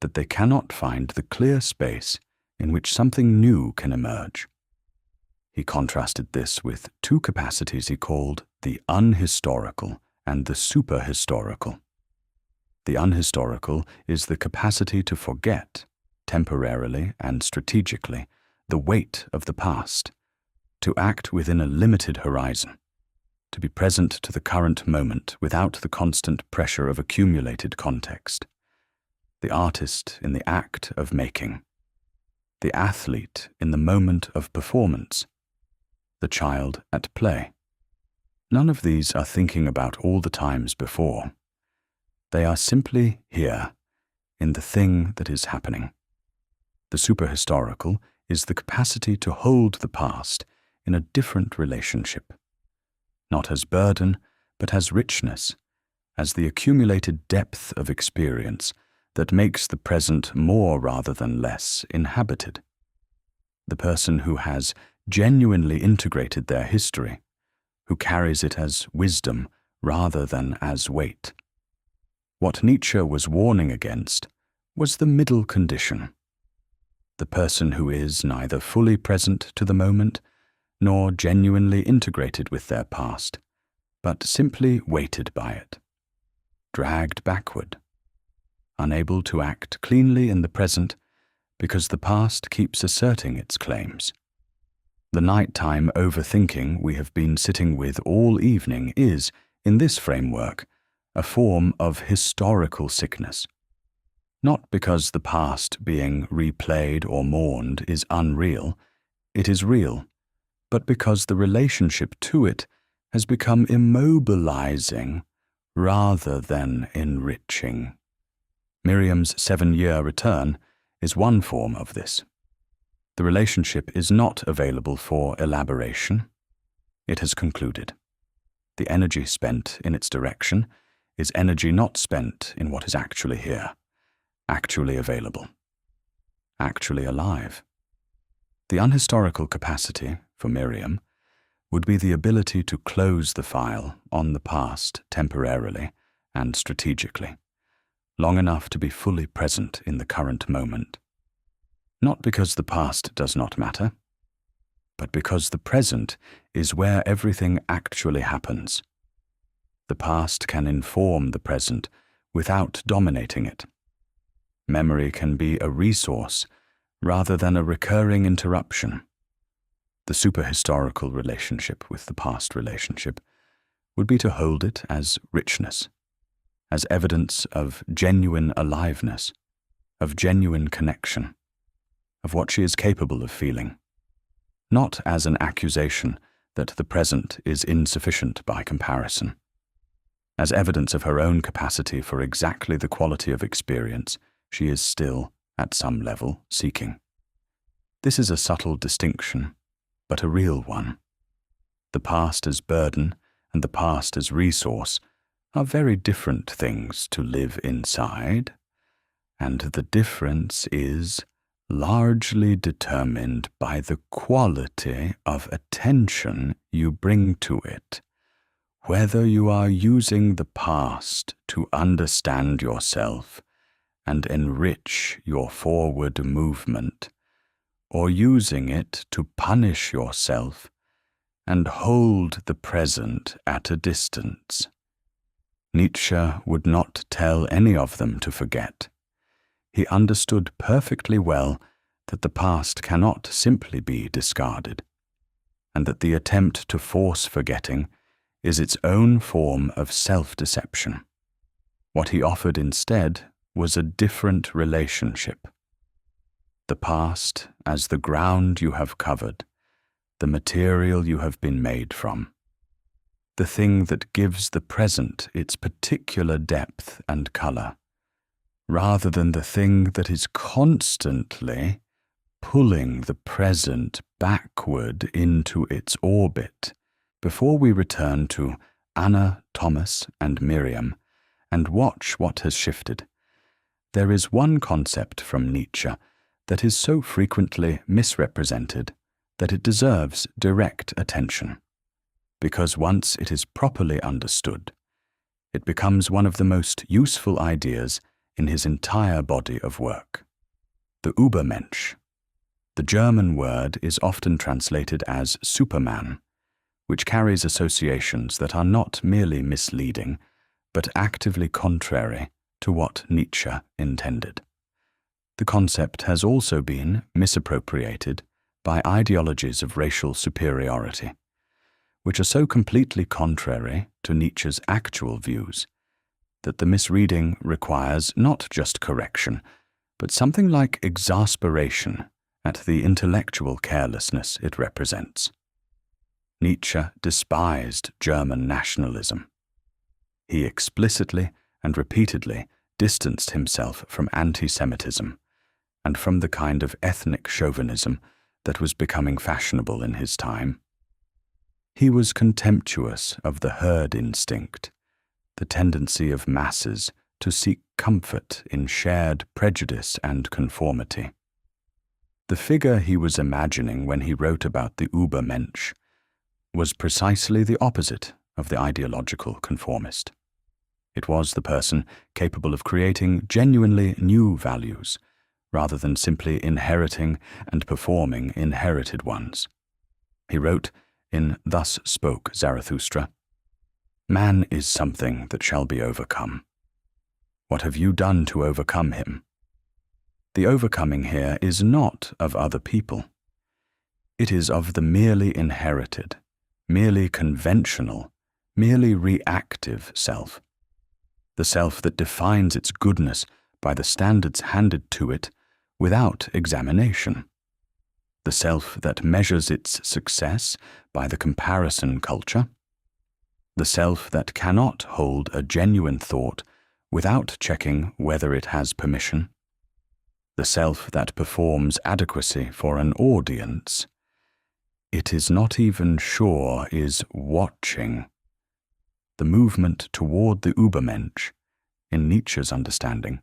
that they cannot find the clear space in which something new can emerge. He contrasted this with two capacities he called the unhistorical and the superhistorical. The unhistorical is the capacity to forget, temporarily and strategically, the weight of the past, to act within a limited horizon, to be present to the current moment without the constant pressure of accumulated context. The artist in the act of making, the athlete in the moment of performance, the child at play. None of these are thinking about all the times before. They are simply here, in the thing that is happening. The superhistorical is the capacity to hold the past in a different relationship, not as burden, but as richness, as the accumulated depth of experience that makes the present more rather than less inhabited. The person who has genuinely integrated their history, who carries it as wisdom rather than as weight. What Nietzsche was warning against was the middle condition, the person who is neither fully present to the moment nor genuinely integrated with their past, but simply weighted by it, dragged backward, unable to act cleanly in the present because the past keeps asserting its claims. The nighttime overthinking we have been sitting with all evening is, in this framework, a form of historical sickness. Not because the past being replayed or mourned is unreal, it is real, but because the relationship to it has become immobilizing rather than enriching. Miriam's 7-year return is one form of this. The relationship is not available for elaboration. It has concluded. The energy spent in its direction is energy not spent in what is actually here, actually available, actually alive. The unhistorical capacity, for Miriam, would be the ability to close the file on the past temporarily and strategically, long enough to be fully present in the current moment. Not because the past does not matter, but because the present is where everything actually happens. The past can inform the present without dominating it. Memory can be a resource rather than a recurring interruption. The superhistorical relationship with the past relationship would be to hold it as richness, as evidence of genuine aliveness, of genuine connection, of what she is capable of feeling, not as an accusation that the present is insufficient by comparison, as evidence of her own capacity for exactly the quality of experience she is still, at some level, seeking. This is a subtle distinction, but a real one. The past as burden and the past as resource are very different things to live inside, and the difference is largely determined by the quality of attention you bring to it, whether you are using the past to understand yourself and enrich your forward movement, or using it to punish yourself and hold the present at a distance. Nietzsche would not tell any of them to forget. He understood perfectly well that the past cannot simply be discarded, and that the attempt to force forgetting is its own form of self-deception. What he offered instead was a different relationship. The past as the ground you have covered, the material you have been made from, the thing that gives the present its particular depth and color, rather than the thing that is constantly pulling the present backward into its orbit. Before we return to Anna, Thomas, and Miriam, and watch what has shifted, there is one concept from Nietzsche that is so frequently misrepresented that it deserves direct attention, because once it is properly understood, it becomes one of the most useful ideas in his entire body of work. The Übermensch. The German word is often translated as Superman, which carries associations that are not merely misleading, but actively contrary to what Nietzsche intended. The concept has also been misappropriated by ideologies of racial superiority, which are so completely contrary to Nietzsche's actual views that the misreading requires not just correction, but something like exasperation at the intellectual carelessness it represents. Nietzsche despised German nationalism. He explicitly and repeatedly distanced himself from anti-Semitism and from the kind of ethnic chauvinism that was becoming fashionable in his time. He was contemptuous of the herd instinct, the tendency of masses to seek comfort in shared prejudice and conformity. The figure he was imagining when he wrote about the Übermensch was precisely the opposite of the ideological conformist. It was the person capable of creating genuinely new values, rather than simply inheriting and performing inherited ones. He wrote in Thus Spoke Zarathustra, "Man is something that shall be overcome. What have you done to overcome him?" The overcoming here is not of other people. It is of the merely inherited, merely conventional, merely reactive self. The self that defines its goodness by the standards handed to it without examination. The self that measures its success by the comparison culture. The self that cannot hold a genuine thought without checking whether it has permission. The self that performs adequacy for an audience. It is not even sure is watching. The movement toward the Übermensch, in Nietzsche's understanding,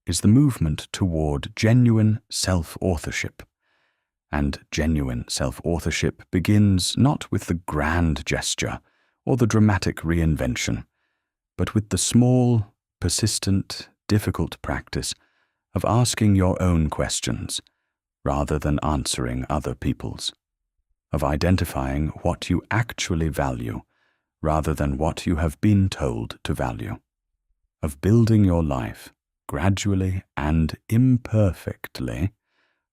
is the movement toward genuine self-authorship. And genuine self-authorship begins not with the grand gesture or the dramatic reinvention, but with the small, persistent, difficult practice of asking your own questions rather than answering other people's, of identifying what you actually value rather than what you have been told to value, of building your life gradually and imperfectly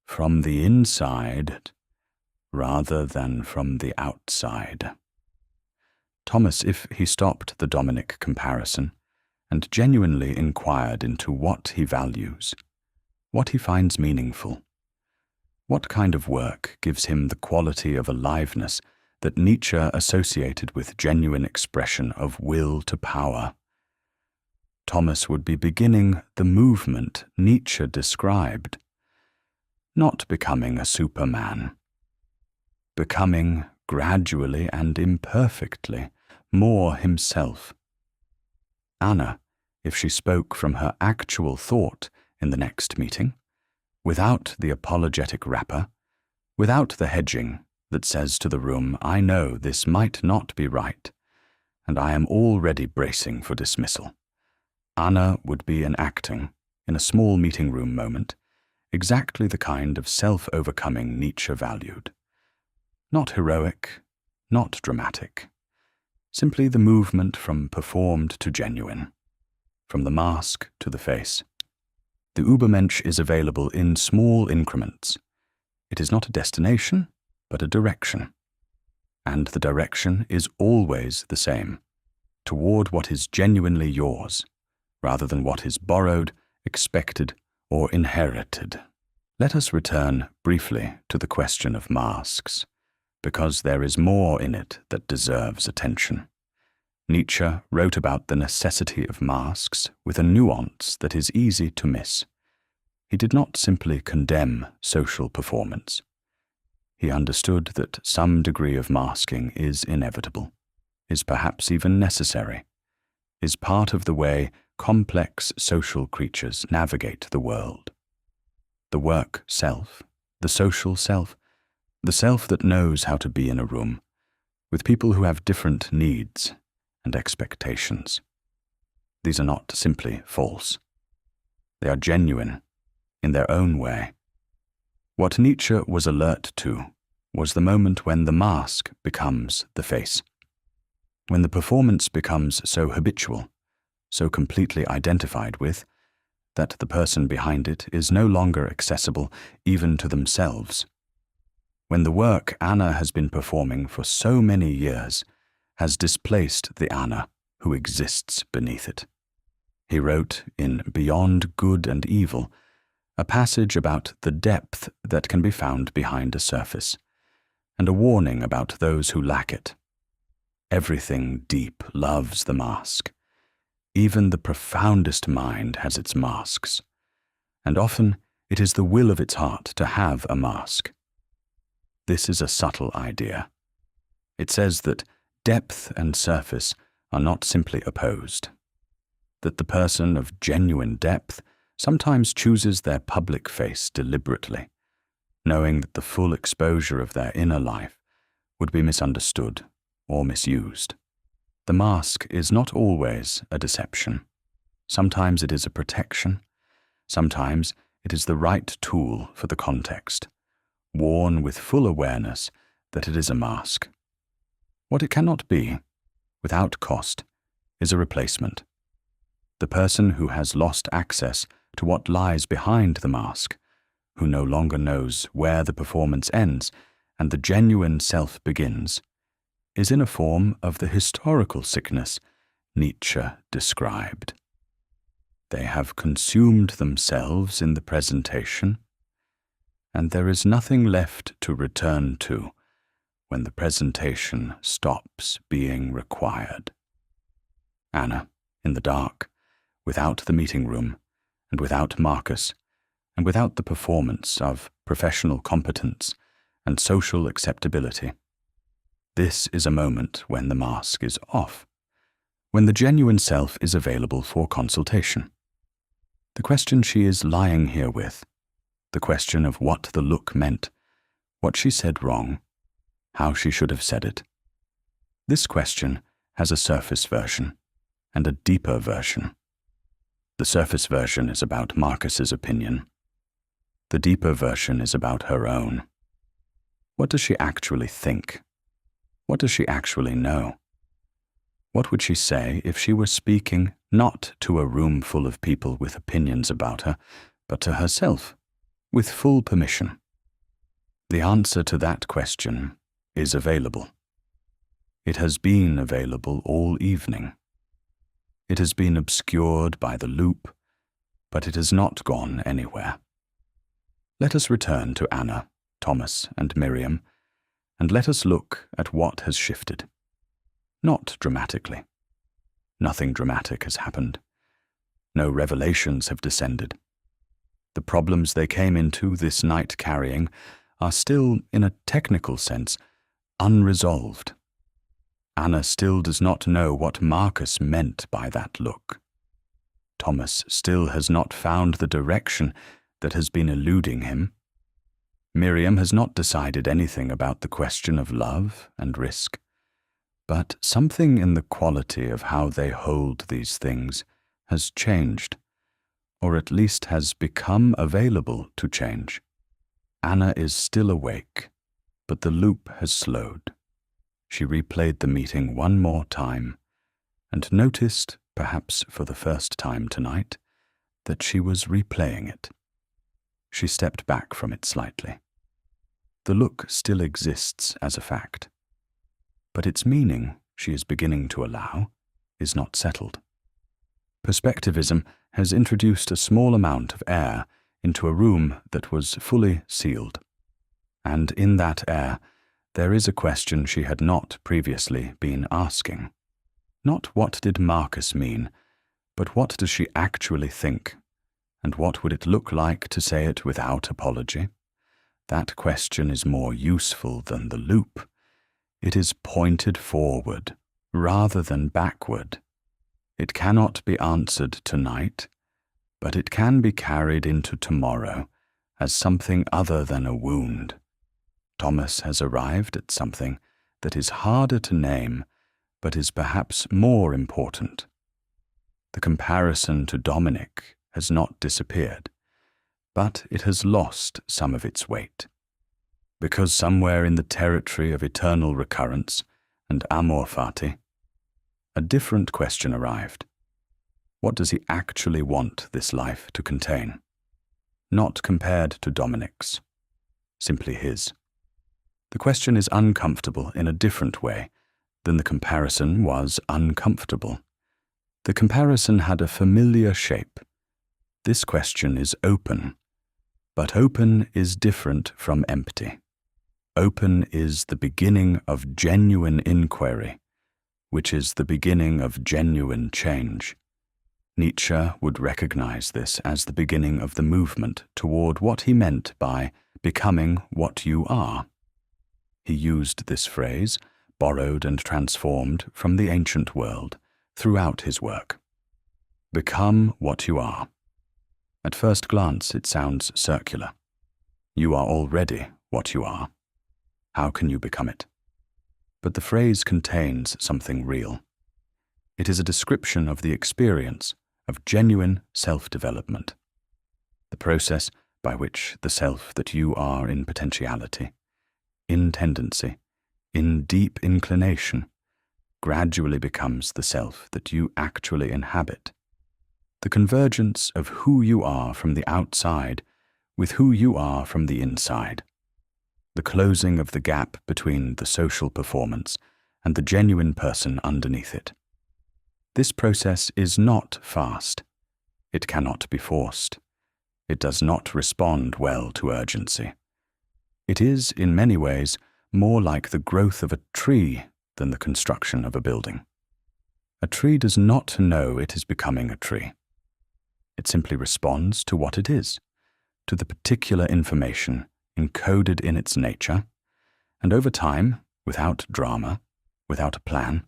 from the inside rather than from the outside. Thomas, if he stopped the Dominic comparison and genuinely inquired into what he values, what he finds meaningful, what kind of work gives him the quality of aliveness that Nietzsche associated with genuine expression of will to power, Thomas would be beginning the movement Nietzsche described, not becoming a superman, becoming gradually and imperfectly more himself. Anna, if she spoke from her actual thought in the next meeting, without the apologetic wrapper, without the hedging that says to the room, "I know this might not be right, and I am already bracing for dismissal," Anna would be enacting, in a small meeting room moment, exactly the kind of self-overcoming Nietzsche valued. Not heroic, not dramatic. Simply the movement from performed to genuine, from the mask to the face. The Übermensch is available in small increments. It is not a destination, but a direction. And the direction is always the same, toward what is genuinely yours, rather than what is borrowed, expected, or inherited. Let us return briefly to the question of masks, because there is more in it that deserves attention. Nietzsche wrote about the necessity of masks with a nuance that is easy to miss. He did not simply condemn social performance. He understood that some degree of masking is inevitable, is perhaps even necessary, is part of the way complex social creatures navigate the world. The work self, the social self, the self that knows how to be in a room, with people who have different needs and expectations. These are not simply false. They are genuine in their own way. What Nietzsche was alert to was the moment when the mask becomes the face, when the performance becomes so habitual, so completely identified with, that the person behind it is no longer accessible even to themselves. When the work Anna has been performing for so many years has displaced the Anna who exists beneath it. He wrote in Beyond Good and Evil a passage about the depth that can be found behind a surface, and a warning about those who lack it. Everything deep loves the mask. Even the profoundest mind has its masks, and often it is the will of its heart to have a mask. This is a subtle idea. It says that depth and surface are not simply opposed, that the person of genuine depth sometimes chooses their public face deliberately, knowing that the full exposure of their inner life would be misunderstood or misused. The mask is not always a deception. Sometimes it is a protection. Sometimes it is the right tool for the context, worn with full awareness that it is a mask. What it cannot be, without cost, is a replacement. The person who has lost access to what lies behind the mask, who no longer knows where the performance ends and the genuine self begins, is in a form of the historical sickness Nietzsche described. They have consumed themselves in the presentation, and there is nothing left to return to when the presentation stops being required. Anna, in the dark, without the meeting room, and without Marcus, and without the performance of professional competence and social acceptability. This is a moment when the mask is off, when the genuine self is available for consultation. The question she is lying here with, the question of what the look meant, what she said wrong, how she should have said it. This question has a surface version and a deeper version. The surface version is about Marcus's opinion. The deeper version is about her own. What does she actually think? What does she actually know? What would she say if she were speaking not to a room full of people with opinions about her, but to herself, with full permission? The answer to that question is available. It has been available all evening. It has been obscured by the loop, but it has not gone anywhere. Let us return to Anna, Thomas, and Miriam, and let us look at what has shifted. Not dramatically. Nothing dramatic has happened. No revelations have descended. The problems they came into this night carrying are still, in a technical sense, unresolved. Anna still does not know what Marcus meant by that look. Thomas still has not found the direction that has been eluding him. Miriam has not decided anything about the question of love and risk, but something in the quality of how they hold these things has changed, or at least has become available to change. Anna is still awake, but the loop has slowed. She replayed the meeting one more time and noticed, perhaps for the first time tonight, that she was replaying it. She stepped back from it slightly. The look still exists as a fact, but its meaning, she is beginning to allow, is not settled. Perspectivism has introduced a small amount of air into a room that was fully sealed, and in that air there is a question she had not previously been asking. Not what did Marcus mean, but what does she actually think, and what would it look like to say it without apology? That question is more useful than the loop. It is pointed forward, rather than backward. It cannot be answered tonight, but it can be carried into tomorrow as something other than a wound. Thomas has arrived at something that is harder to name, but is perhaps more important. The comparison to Dominic has not disappeared, but it has lost some of its weight. Because somewhere in the territory of eternal recurrence and amor fati, a different question arrived. What does he actually want this life to contain? Not compared to Dominic's, simply his. The question is uncomfortable in a different way than the comparison was uncomfortable. The comparison had a familiar shape. This question is open, but open is different from empty. Open is the beginning of genuine inquiry, which is the beginning of genuine change. Nietzsche would recognize this as the beginning of the movement toward what he meant by becoming what you are. He used this phrase, borrowed and transformed from the ancient world, throughout his work. Become what you are. At first glance, it sounds circular. You are already what you are. How can you become it? But the phrase contains something real. It is a description of the experience of genuine self-development, the process by which the self that you are in potentiality, in tendency, in deep inclination, gradually becomes the self that you actually inhabit. The convergence of who you are from the outside with who you are from the inside. The closing of the gap between the social performance and the genuine person underneath it. This process is not fast. It cannot be forced. It does not respond well to urgency. It is, in many ways, more like the growth of a tree than the construction of a building. A tree does not know it is becoming a tree. It simply responds to what it is, to the particular information encoded in its nature, and over time, without drama, without a plan,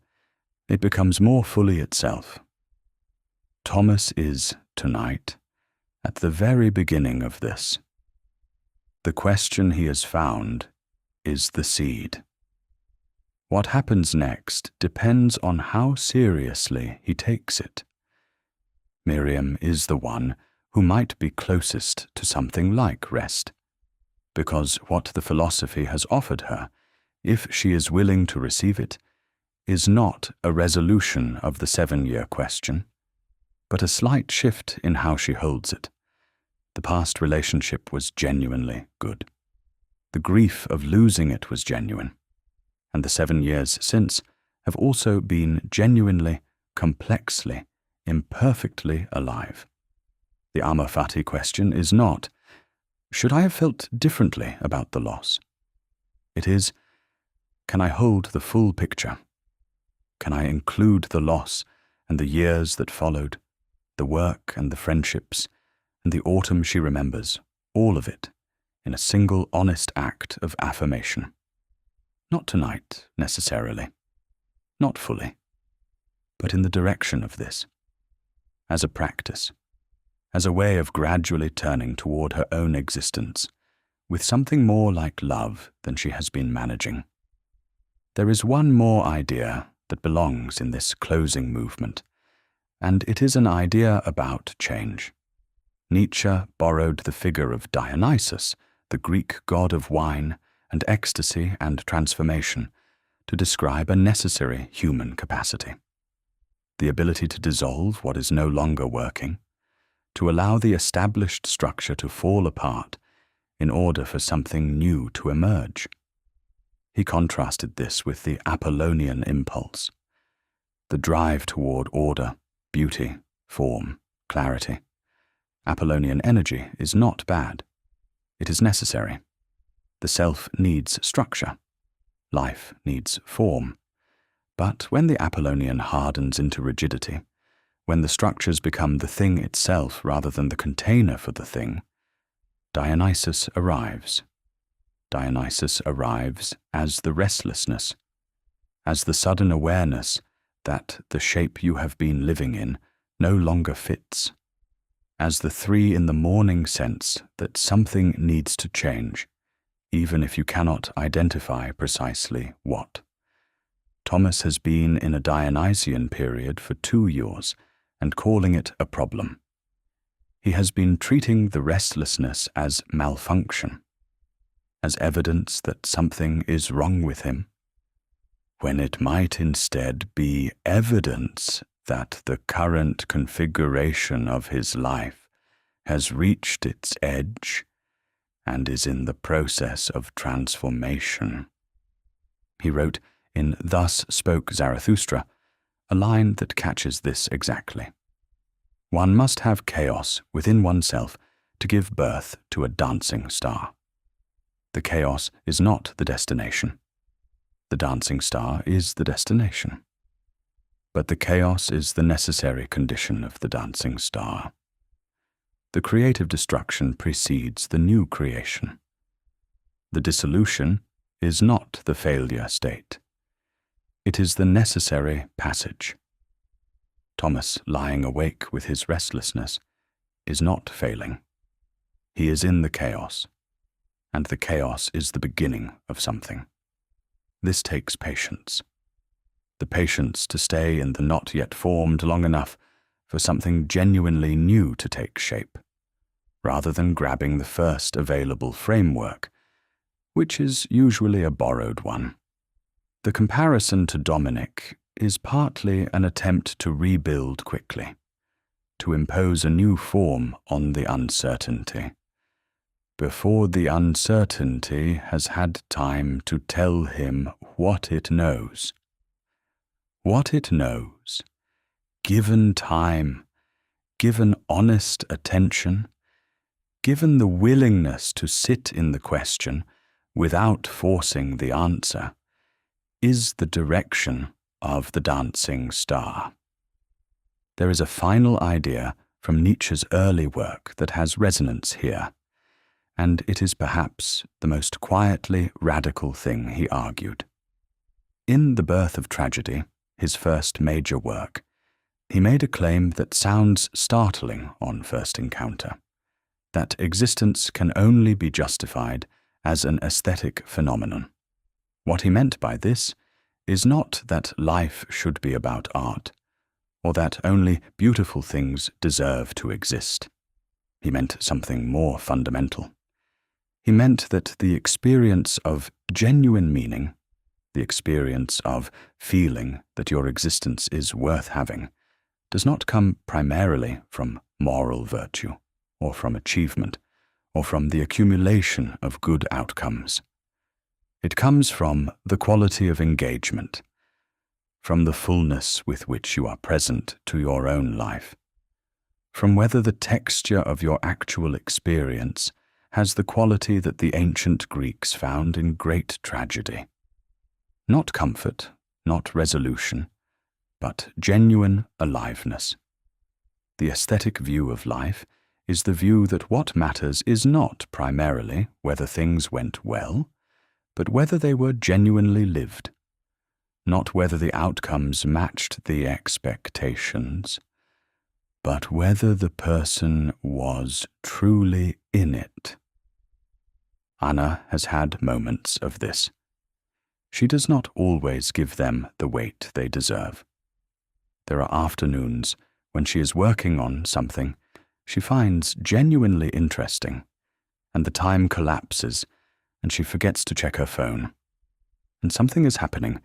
it becomes more fully itself. Thomas is, tonight, at the very beginning of this. The question he has found is the seed. What happens next depends on how seriously he takes it. Miriam is the one who might be closest to something like rest, because what the philosophy has offered her, if she is willing to receive it, is not a resolution of the 7-year question, but a slight shift in how she holds it. The past relationship was genuinely good. The grief of losing it was genuine, and the 7 years since have also been genuinely, complexly, imperfectly alive. The amor fati question is not, should I have felt differently about the loss? It is, can I hold the full picture? Can I include the loss and the years that followed, the work and the friendships, and the autumn she remembers, all of it, in a single honest act of affirmation? Not tonight, necessarily. Not fully. But in the direction of this. As a practice. As a way of gradually turning toward her own existence, with something more like love than she has been managing. There is one more idea that belongs in this closing movement, and it is an idea about change. Nietzsche borrowed the figure of Dionysus, the Greek god of wine and ecstasy and transformation, to describe a necessary human capacity. The ability to dissolve what is no longer working, to allow the established structure to fall apart in order for something new to emerge. He contrasted this with the Apollonian impulse, the drive toward order, beauty, form, clarity. Apollonian energy is not bad. It is necessary. The self needs structure. Life needs form. But when the Apollonian hardens into rigidity, when the structures become the thing itself rather than the container for the thing, Dionysus arrives. Dionysus arrives as the restlessness, as the sudden awareness that the shape you have been living in no longer fits, as the 3 in the morning sense that something needs to change, even if you cannot identify precisely what. Thomas has been in a Dionysian period for 2 years and calling it a problem. He has been treating the restlessness as malfunction, as evidence that something is wrong with him, when it might instead be evidence that the current configuration of his life has reached its edge and is in the process of transformation. He wrote in Thus Spoke Zarathustra a line that catches this exactly. One must have chaos within oneself to give birth to a dancing star. The chaos is not the destination. The dancing star is the destination. But the chaos is the necessary condition of the dancing star. The creative destruction precedes the new creation. The dissolution is not the failure state. It is the necessary passage. Thomas, lying awake with his restlessness, is not failing. He is in the chaos, and the chaos is the beginning of something. This takes patience. The patience to stay in the not yet formed long enough for something genuinely new to take shape, rather than grabbing the first available framework, which is usually a borrowed one. The comparison to Dominic is partly an attempt to rebuild quickly, to impose a new form on the uncertainty, before the uncertainty has had time to tell him what it knows. What it knows, given time, given honest attention, given the willingness to sit in the question without forcing the answer, is the direction of the dancing star. There is a final idea from Nietzsche's early work that has resonance here, and it is perhaps the most quietly radical thing he argued. In The Birth of Tragedy, his first major work, he made a claim that sounds startling on first encounter, that existence can only be justified as an aesthetic phenomenon. What he meant by this is not that life should be about art, or that only beautiful things deserve to exist. He meant something more fundamental. He meant that the experience of genuine meaning, the experience of feeling that your existence is worth having, does not come primarily from moral virtue, or from achievement, or from the accumulation of good outcomes. It comes from the quality of engagement, from the fullness with which you are present to your own life, from whether the texture of your actual experience has the quality that the ancient Greeks found in great tragedy. Not comfort, not resolution, but genuine aliveness. The aesthetic view of life is the view that what matters is not primarily whether things went well, but whether they were genuinely lived, not whether the outcomes matched the expectations, but whether the person was truly in it. Anna has had moments of this. She does not always give them the weight they deserve. There are afternoons when she is working on something she finds genuinely interesting, and the time collapses and she forgets to check her phone. And something is happening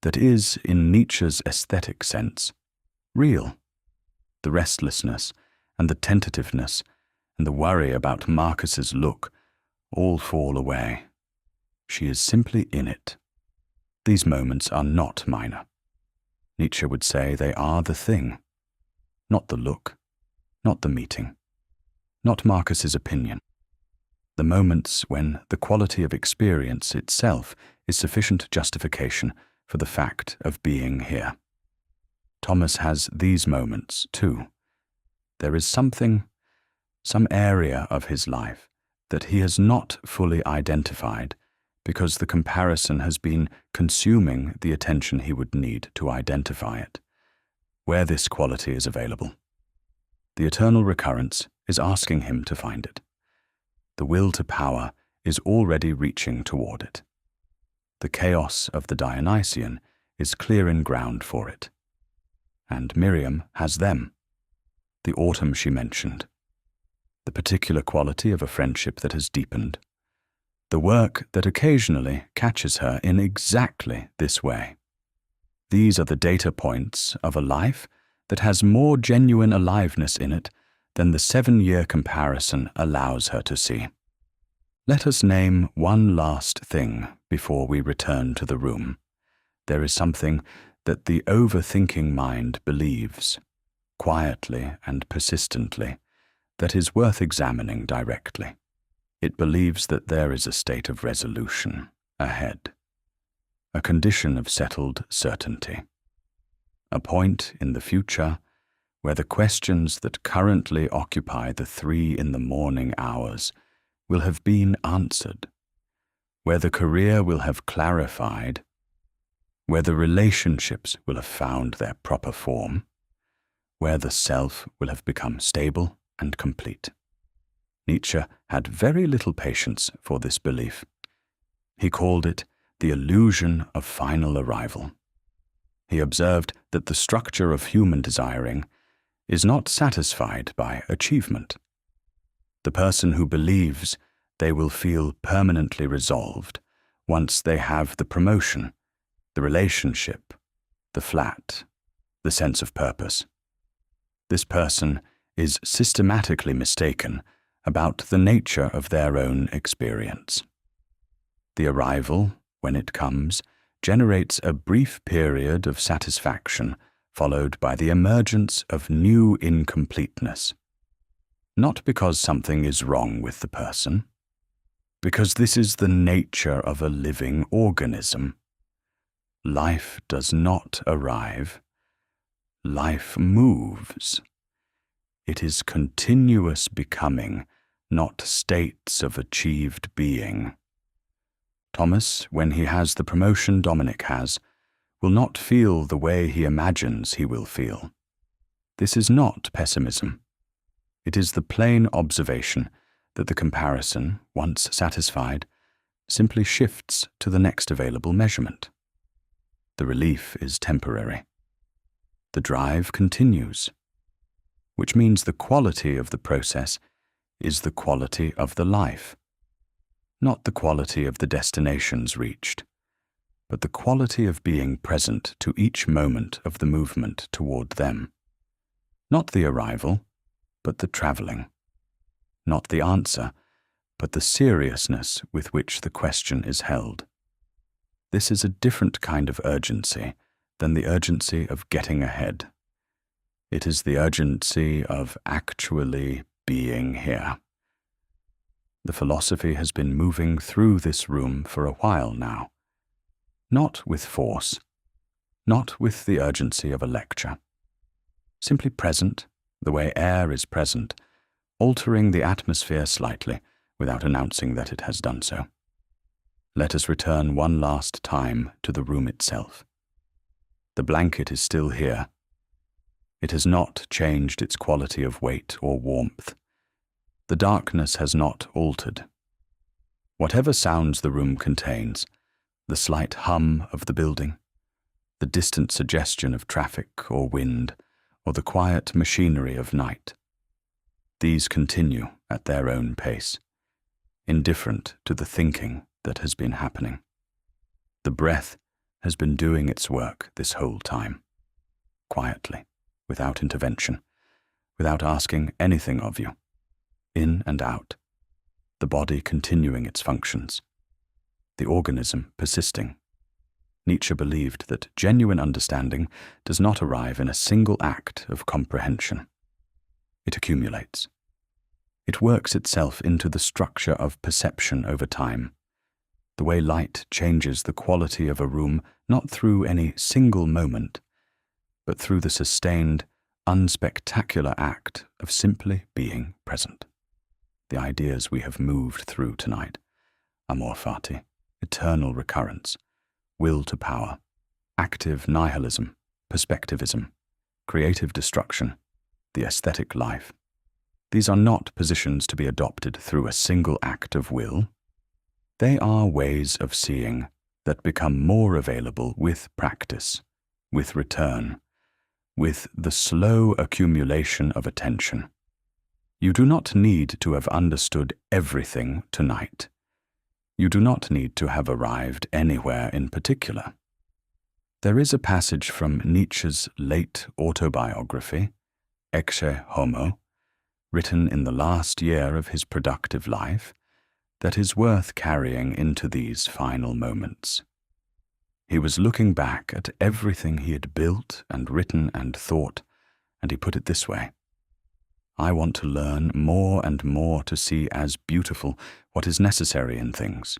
that is, in Nietzsche's aesthetic sense, real. The restlessness and the tentativeness and the worry about Marcus's look all fall away. She is simply in it. These moments are not minor. Nietzsche would say they are the thing, not the look, not the meeting, not Marcus's opinion. The moments when the quality of experience itself is sufficient justification for the fact of being here. Thomas has these moments too. There is some area of his life that he has not fully identified because the comparison has been consuming the attention he would need to identify it, where this quality is available. The eternal recurrence is asking him to find it. The will to power is already reaching toward it. The chaos of the Dionysian is clearing ground for it. And Miriam has them. The autumn she mentioned. The particular quality of a friendship that has deepened. The work that occasionally catches her in exactly this way. These are the data points of a life that has more genuine aliveness in it than the 7-year comparison allows her to see. Let us name one last thing before we return to the room. There is something that the overthinking mind believes, quietly and persistently, that is worth examining directly. It believes that there is a state of resolution ahead, a condition of settled certainty, a point in the future where the questions that currently occupy the 3 in the morning hours will have been answered, where the career will have clarified, where the relationships will have found their proper form, where the self will have become stable and complete. Nietzsche had very little patience for this belief. He called it the illusion of final arrival. He observed that the structure of human desiring is not satisfied by achievement. The person who believes they will feel permanently resolved once they have the promotion, the relationship, the flat, the sense of purpose. This person is systematically mistaken about the nature of their own experience. The arrival, when it comes, generates a brief period of satisfaction followed by the emergence of new incompleteness. Not because something is wrong with the person, because this is the nature of a living organism. Life does not arrive. Life moves. It is continuous becoming, not states of achieved being. Thomas, when he has the promotion Dominic has, will not feel the way he imagines he will feel. This is not pessimism. It is the plain observation that the comparison, once satisfied, simply shifts to the next available measurement. The relief is temporary. The drive continues, which means the quality of the process is the quality of the life, not the quality of the destinations reached, but the quality of being present to each moment of the movement toward them. Not the arrival, but the traveling. Not the answer, but the seriousness with which the question is held. This is a different kind of urgency than the urgency of getting ahead. It is the urgency of actually being here. The philosophy has been moving through this room for a while now. Not with force, not with the urgency of a lecture. Simply present, the way air is present, altering the atmosphere slightly without announcing that it has done so. Let us return one last time to the room itself. The blanket is still here. It has not changed its quality of weight or warmth. The darkness has not altered. Whatever sounds the room contains, the slight hum of the building, the distant suggestion of traffic or wind, or the quiet machinery of night, these continue at their own pace, indifferent to the thinking that has been happening. The breath has been doing its work this whole time, quietly, without intervention, without asking anything of you, in and out, the body continuing its functions, the organism persisting. Nietzsche believed that genuine understanding does not arrive in a single act of comprehension. It accumulates. It works itself into the structure of perception over time, the way light changes the quality of a room not through any single moment, but through the sustained, unspectacular act of simply being present. The ideas we have moved through tonight, amor fati, eternal recurrence, will to power, active nihilism, perspectivism, creative destruction, the aesthetic life. These are not positions to be adopted through a single act of will. They are ways of seeing that become more available with practice, with return, with the slow accumulation of attention. You do not need to have understood everything tonight. You do not need to have arrived anywhere in particular. There is a passage from Nietzsche's late autobiography, Ecce Homo, written in the last year of his productive life, that is worth carrying into these final moments. He was looking back at everything he had built and written and thought, and he put it this way: I want to learn more and more to see as beautiful what is necessary in things.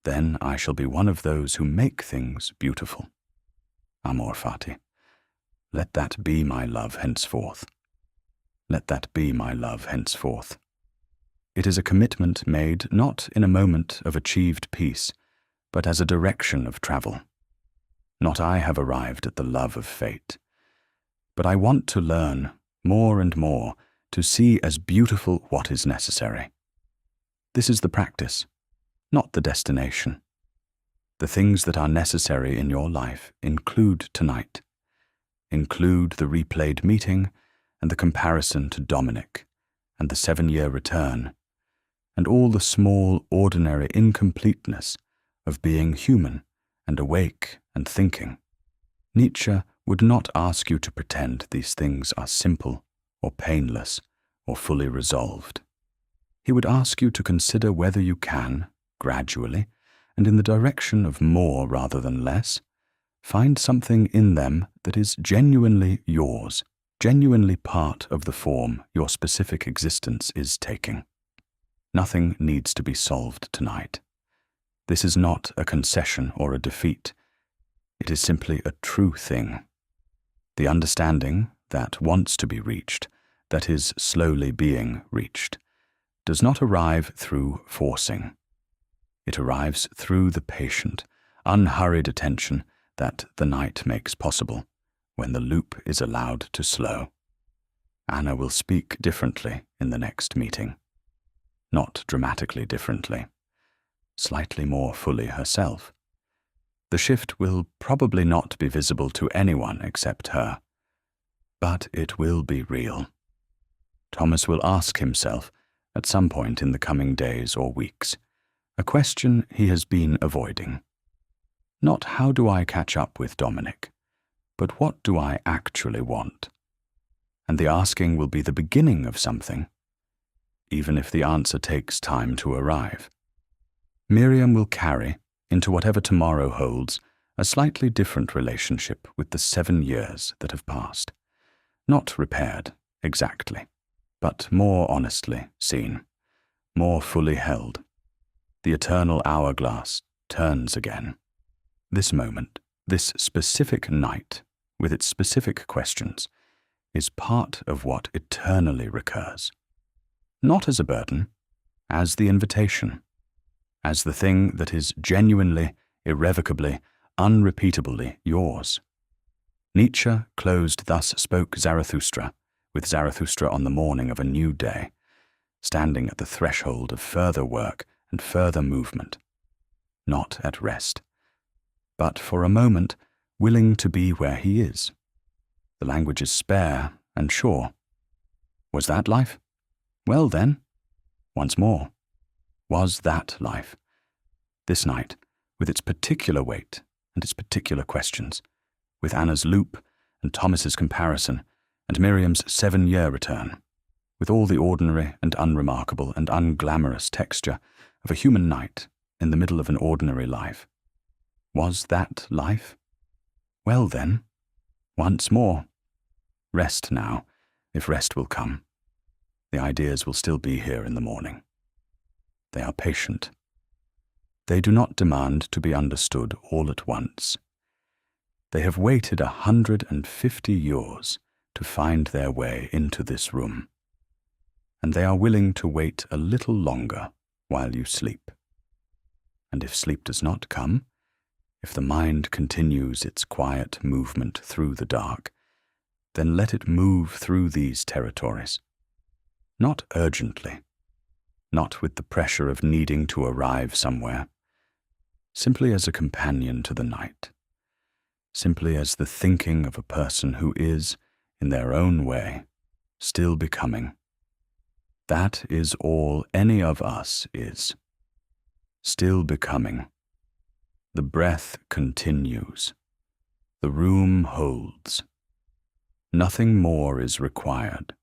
Then I shall be one of those who make things beautiful. Amor fati. Let that be my love henceforth. Let that be my love henceforth. It is a commitment made not in a moment of achieved peace, but as a direction of travel. Not I have arrived at the love of fate, but I want to learn more and more to see as beautiful what is necessary. This is the practice, not the destination. The things that are necessary in your life include tonight, include the replayed meeting and the comparison to Dominic and the 7-year return, and all the small, ordinary incompleteness of being human and awake and thinking. Nietzsche would not ask you to pretend these things are simple or painless or fully resolved. He would ask you to consider whether you can, gradually, and in the direction of more rather than less, find something in them that is genuinely yours, genuinely part of the form your specific existence is taking. Nothing needs to be solved tonight. This is not a concession or a defeat. It is simply a true thing. The understanding that wants to be reached, that is slowly being reached, does not arrive through forcing. It arrives through the patient, unhurried attention that the night makes possible, when the loop is allowed to slow. Anna will speak differently in the next meeting. Not dramatically differently, slightly more fully herself. The shift will probably not be visible to anyone except her, but it will be real. Thomas will ask himself, at some point in the coming days or weeks, a question he has been avoiding. Not how do I catch up with Dominic, but what do I actually want? And the asking will be the beginning of something, even if the answer takes time to arrive. Miriam will carry, into whatever tomorrow holds, a slightly different relationship with the 7 years that have passed. Not repaired, exactly, but more honestly seen, more fully held. The eternal hourglass turns again. This moment, this specific night, with its specific questions, is part of what eternally recurs. Not as a burden, as the invitation, as the thing that is genuinely, irrevocably, unrepeatably yours. Nietzsche closed Thus Spoke Zarathustra, with Zarathustra on the morning of a new day, standing at the threshold of further work and further movement, not at rest, but for a moment willing to be where he is. The language is spare and sure. Was that life? Well then, once more, was that life? This night, with its particular weight and its particular questions, with Anna's loop and Thomas's comparison and Miriam's 7-year return, with all the ordinary and unremarkable and unglamorous texture of a human night in the middle of an ordinary life. Was that life? Well then, once more, rest now, if rest will come. The ideas will still be here in the morning. They are patient. They do not demand to be understood all at once. They have waited 150 years to find their way into this room, and they are willing to wait a little longer while you sleep. And if sleep does not come, if the mind continues its quiet movement through the dark, then let it move through these territories. Not urgently, not with the pressure of needing to arrive somewhere, simply as a companion to the night, simply as the thinking of a person who is, in their own way, still becoming. That is all any of us is. Still becoming. The breath continues. The room holds. Nothing more is required.